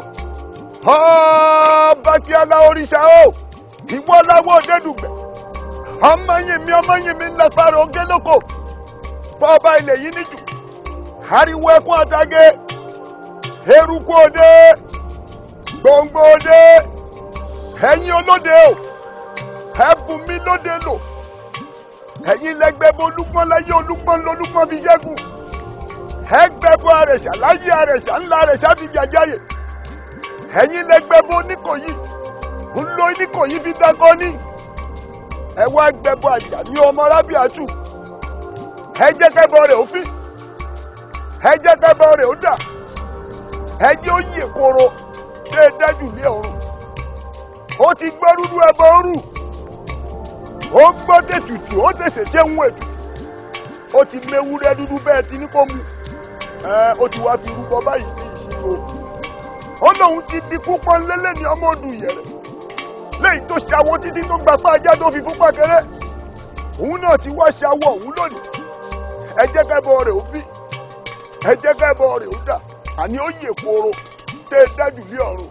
ọba kí ala òrìṣà o ìwọ láwọ́ òdẹ́dùgbẹ̀ ọmọ yìí mi ńlá parọ́ ogélókò fọba ilẹ̀ yìí níjù ariwo ẹkún àtàgé eruku òde gbòǹgbò òde ẹ̀yin olóde o ẹ̀bùn mi lóde lò ẹ̀yin lẹ́gbẹ́ bó olúpọ́n láyé olúpọ́n lolúpọ́n fi ṣẹ́gun ẹgbẹ́bọ àrẹ̀sà láyé àrẹ̀sà ńlá àrẹ̀sà fi jàjáyè ẹ̀yin lẹ́gbẹ́bọ Oníkòyí ń lo Oníkòyí fi dágọ́ ní ẹ wá gbẹ́bọ Àjàní ọmọ Rábíàtù ẹ jẹ́ kẹ́bọ rẹ̀ ó fín ẹ jẹ́ kẹ́bọ rẹ̀ ó dà ẹ jẹ́ ó yí èkóró dé dájú lé ọ̀run ó ti gbọ́ rúdú ẹbọ rú ó gbọ́ tètùtù ó tẹ̀sẹ̀ jẹ́ ń wọ̀ ètùtù ó ti méwúrẹ́ dúdú bẹ́ẹ̀ ti ní kó mu ó ti wá fi rúbọ báyìí ní ìṣirò ó lóun ti di púpọ̀ lélẹ̀ ní ọmọ ọdún ìyẹ̀rẹ̀ lẹ́yìn tó ṣàwọ́ títí tó gbapá ajá tó fi fúnpá kéré òun náà ti wá ṣàwọ́ òun lónìí ẹ jẹ́ kẹ́bọ rẹ̀ ó fi ẹ jẹ́ kẹ́bọ rẹ̀ ó dà àní ó yè kóró tẹ́ ẹ dájú lé ọ̀run.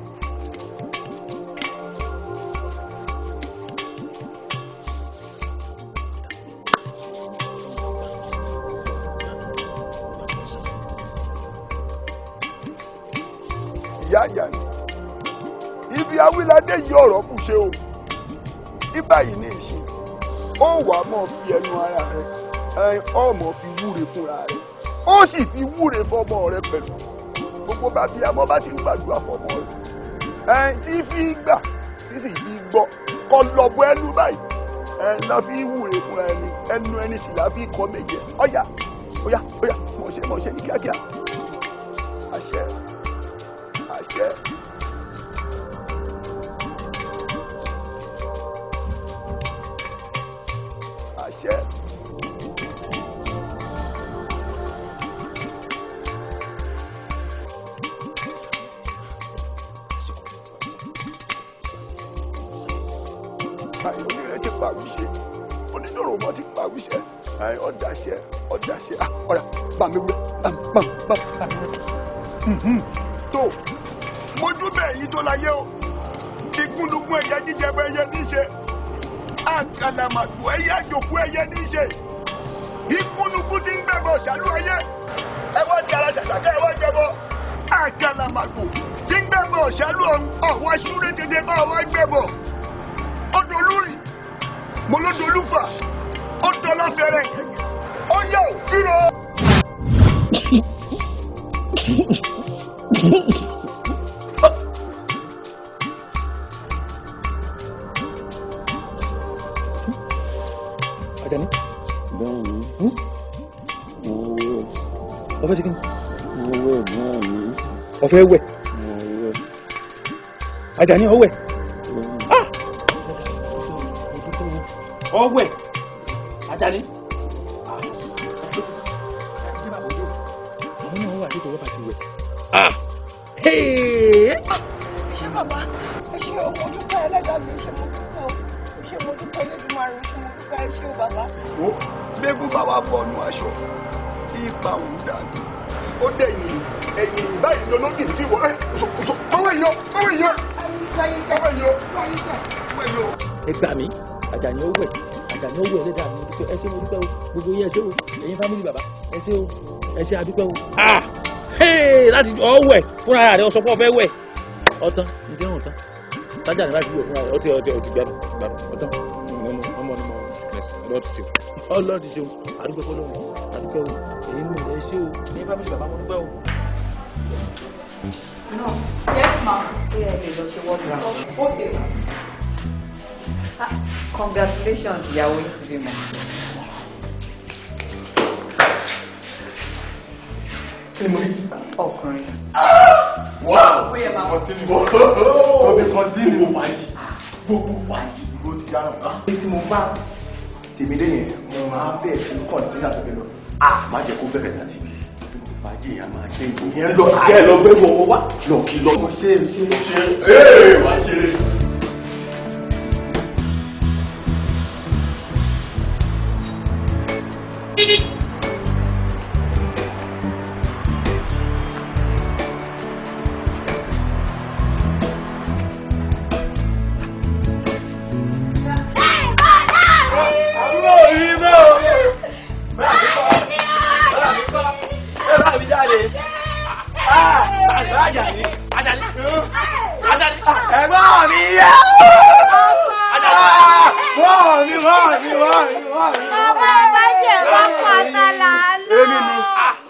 ìyá Àjàní ibi awíládé yìí ọ̀rọ̀ kù ṣe o ní báyìí ní ìṣe ó wàá mọ̀ fi ẹnu ara rẹ ọmọ fi wúre fúnra rẹ ó sì fi wúre fọmọ rẹ pẹ̀lú gbogbo bàbí amọ́ bá ti ń gbàdúrà fọmọ rẹ tí fi gbà tí sì fi gbọ́ kọ́ lọ́bọ̀ ẹnu báyìí náà fi wúre fúnra ẹnu ẹni sì là fi kọ́ méje ọ̀yà ọ̀yà ọ̀yà mọ̀ ṣe ní kíákíá àṣẹ àṣẹ. àṣẹ. báyọ̀ onírẹ̀ ti pàwíṣẹ́ onídọ̀rọ̀ mọ́ ti pàwíṣẹ́ ọ̀dàṣẹ́ ọ̀dàṣẹ́ ọ̀rà bàmí wúlẹ̀ tó mójú bẹ́ẹ̀ yìí tó láyé o ìgúnnugún ẹ̀yẹ jíjẹ bẹ́ẹ̀ yẹ ní í ṣe àkàlàmàgbò ẹ̀yẹ àjòkú ẹ̀yẹ ní í ṣe ìgúnnugún ti ń gbẹ̀bọ̀ ṣàlù ẹ̀yẹ ẹ wá di ara ṣàṣàkẹ́ ẹ wá jẹbọ àkàlàmàgbò ti ń gbẹ̀bọ̀ ṣàlù ọ̀wá ṣúré tètè bá ọwá gbẹ̀bọ̀ ọdọ olórí mo ló dolúfà ọdọ ọlọ́fẹ̀rẹ̀ ó yẹ òfìrọ. Àjàní. bẹ́ẹ̀ni ọfẹ ṣe kí ni. mo wẹ̀ náà ni. ọfẹ wẹ̀. Àjàní ọwẹ̀. ọwẹ̀ Àjàní. àwọn náà wà nítorí bá ṣe wẹ̀. ṣé bàbá ẹ ṣe ọmọ dúpẹ́ ẹlẹ́dàá mi ṣe mo dúpẹ́ o ṣe mo dúpẹ́ Elédùmarè ṣe mo dúpẹ́ ẹ ṣe o bàbá. ó gbégún bá wa bọnu aṣọ kí ipa òun dànù ó dẹ̀yìn ẹ̀yìn báyìí lọ lókè ní fíwọ́ kòsò kọ́wọ́ èèyàn kọ́wọ́ èèyàn kọ́wọ́ èèyàn. ẹ gbà mí Àjàní ó wẹ̀ Àjàní ó wẹ̀ ẹlẹ́dàá mi dúpẹ́ ẹ ṣé mo dúpẹ́ o gbogbo yín ẹ ṣé o ẹ̀yin fámìlì bàbá ẹ ṣé o ẹ ṣé adúpẹ́ o. láti ọwẹ̀ fúnra rẹ̀ ọsọ fún ọfẹ́ wẹ̀ ọtán nìkẹ́ wọn tán tájà ní láti wẹ̀ fúnra rẹ̀ ọtí gbádùn ọtán ọmọ ni mo ọlọ́ọ̀dì ṣeun adúpẹ́ fọlọ́run adúpẹ́ o èyí nù ẹ ṣé o ẹ̀yin fámìlì bàbá mo dúpẹ́ o. Yes, ma. Okay. Congratulations, ìyàwó yín ti bímọ. kí ni mo rí. ọkùnrin. wow continue obi continue gbogbo fàájì ló ti dáná. èyí tí mo bá tèmi dé yẹn mo máa bẹ̀rẹ̀ sí kọ́ńtínà tó bẹ̀ lọ. má jẹ́ kó bẹ̀rẹ̀ láti bí fàájì yẹn máa ṣe ìyẹn lọ jẹ́ lọ gbé wọ́n wá lọ kí lọ. mo ṣe wá ṣeré.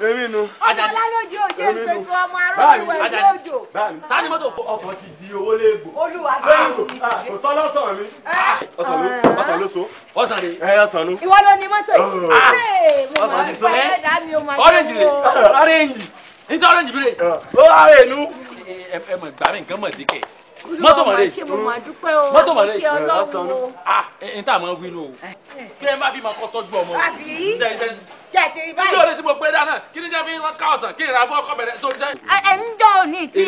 èmi nu. ọmọ alálòjì òjò ìpètò ọmọ arúgbó ẹgbẹ́ òjò. tani mọ́tò. ọsàn ti di owó léègbò. olúwa kò sọ lọ́sàn mi. ọsàn ló so. ọsàn rè. ọsàn nu. ìwọ ló ní mọ́tò yìí. ọsàn ti so. orange rè. orange. níta orange bi rè. ó wà rè nu. ẹ mọ̀ gbàmí nǹkan mọ̀ díkẹ̀. mọ́tò mọ̀ rè. mọ́tò mọ̀ rè. ọsàn nu. n ta máa ń wí nù o. kí ẹ má bí ma kọ́ tọ́jú ọmọ o. àbí jẹ̀tìrì báyìí. kí ló lè tí mo pé dáná kí ni jẹ́ fi ká ọ̀sán kí ìrà fún ọkọ bẹ̀rẹ̀ tó jẹ́. ẹ ń jọ òní tí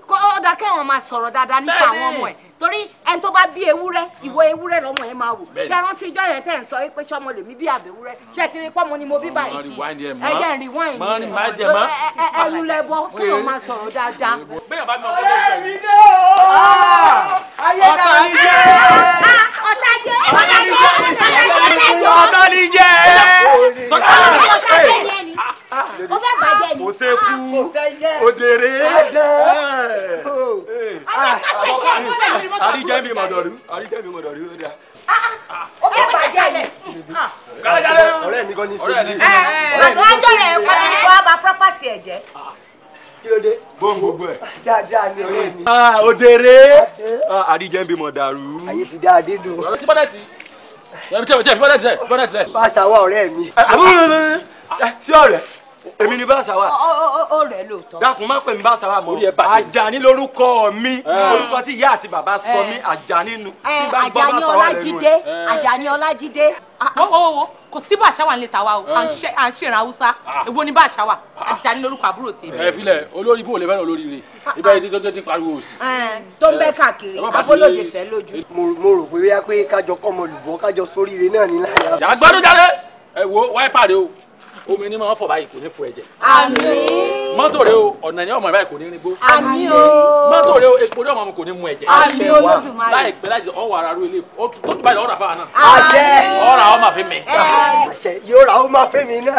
ó dá kẹ́wọ̀n máa sọ̀rọ̀ dáadáa nípa àwọn ọmọ ẹ̀ torí ẹni tó bá bí ewúrẹ́ ìwọ ewúrẹ́ lọ́mọ yẹn máa wò ṣé rántí ijọ́ yẹn tẹ̀ ń sọ pé sọmọ lèmi bí àbẹ̀wúrẹ́ ṣé ti rí pọ́nmọ ni mo bí báyìí ẹ jẹ́ ń rewind ẹnu lẹ́bọ kẹ́wọ̀n máa sọ̀rọ̀ dáadáa. bẹ́ẹ̀ bá mi ọkọ tó ń o fẹ́ bàjẹ́ ni. kò ṣe kú òdèrè. àríjẹ́ mi mọ̀dọ̀rú àríjẹ́ mi mọ̀dọ̀rú ó dà. o fẹ́ bàjẹ́ ni. ọ̀rẹ́ mi gan ni sórí ilé. àtúwájọ́ rẹ̀ wọlé ní wàá bà property ẹ̀ jẹ́. kí ló dé. bóun gbogbo ẹ̀. dáadáa ni ọ̀rẹ́ mi. òdèrè àríjẹ́ mi mọ̀dọ̀rú. ayé ti dáa dé dùn. Báṣà wà ọ̀rẹ́ mi. sí ọ̀rẹ́ èmi ni Báṣà wà. ó rẹ̀ lóòótọ́. dákun má pè mí Báṣà wà mọ́. Àjàní lórúkọ mi orúkọ tí ìyá àti bàbá sọ mí Àjàní nu. Àjàní Ọlájídé Àjàní Ọlájídé. wo kò sí Báṣà wà nílé tàwa o à ń ṣèràn Haúsá èwo ni Báṣà wà Àjàní lórúkọ àbúrò tèmi. ẹ filẹ olórí bó lè fẹ́ràn olórí rẹ ibà yìí tó ti pariwo òsì. tó ń bẹ káàkiri abólóde fẹ́ lójú. mo rò pé wíyá pé kájọ kọ́mọ lùbọ́ kájọ sóríire náà ní láyà. yàrá gbádùn jáde ẹ wo wáìpà rẹ o omi ni máa fọ báyìí kò ní fọ ẹ̀jẹ̀. àmín. mọ́tò rẹ o ọ̀nà ni ọmọ báyìí kò ní ringbó. àmín o. mọ́tò rẹ o epo ní ọmọ mi kò ní mu ẹ̀jẹ̀. àmín Olódùmarè. láìpẹ́ láì ọwọ́ ara ru ilé tó tó báyìí ọ̀rà fáwọn náà. àṣẹ. ọ̀rà ọmọ àfi mi. àṣẹ yóò ra ó máa fẹ́ mi náà.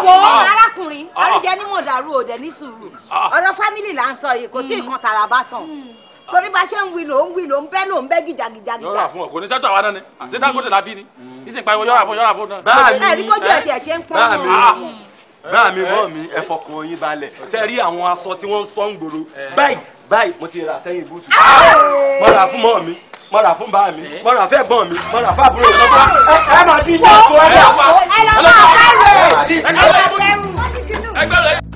wo arákùnrin àríjẹ ní mọ̀dàrú òde ní sùúrù ọ̀rọ̀ fámìlì là ń sọ yìí kò tí ì kan tààrà bá tàn torí bá ṣe ń wí ló ń bẹ́ gìjàgìjà. yọ̀rà fún ọ kò ní sẹ́tọ̀ àwa náà ni àti Dangote la bí ni ìsìn pariwo yọ̀rà fún náà. ẹ̀rí kójú ẹ̀ tiẹ̀ ṣe ń pọ́n mọ́. báà mi bọ́ mi ẹ fọkàn yín balẹ̀ ṣe rí àwọn aṣọ tí wọ́n ń sọ ń gbòòrò báyìí mo ti rà sẹ́yìn búùtù. mo rà fún mọ́ mi mo rà fún bá mi mo rà fẹ́ gbọ́n mi mo rà fún àbúrò mi lọ́gbọ́n ẹ máa fi jẹ́ ètò ẹ̀ ẹ lọ máa fẹ́ rẹ̀.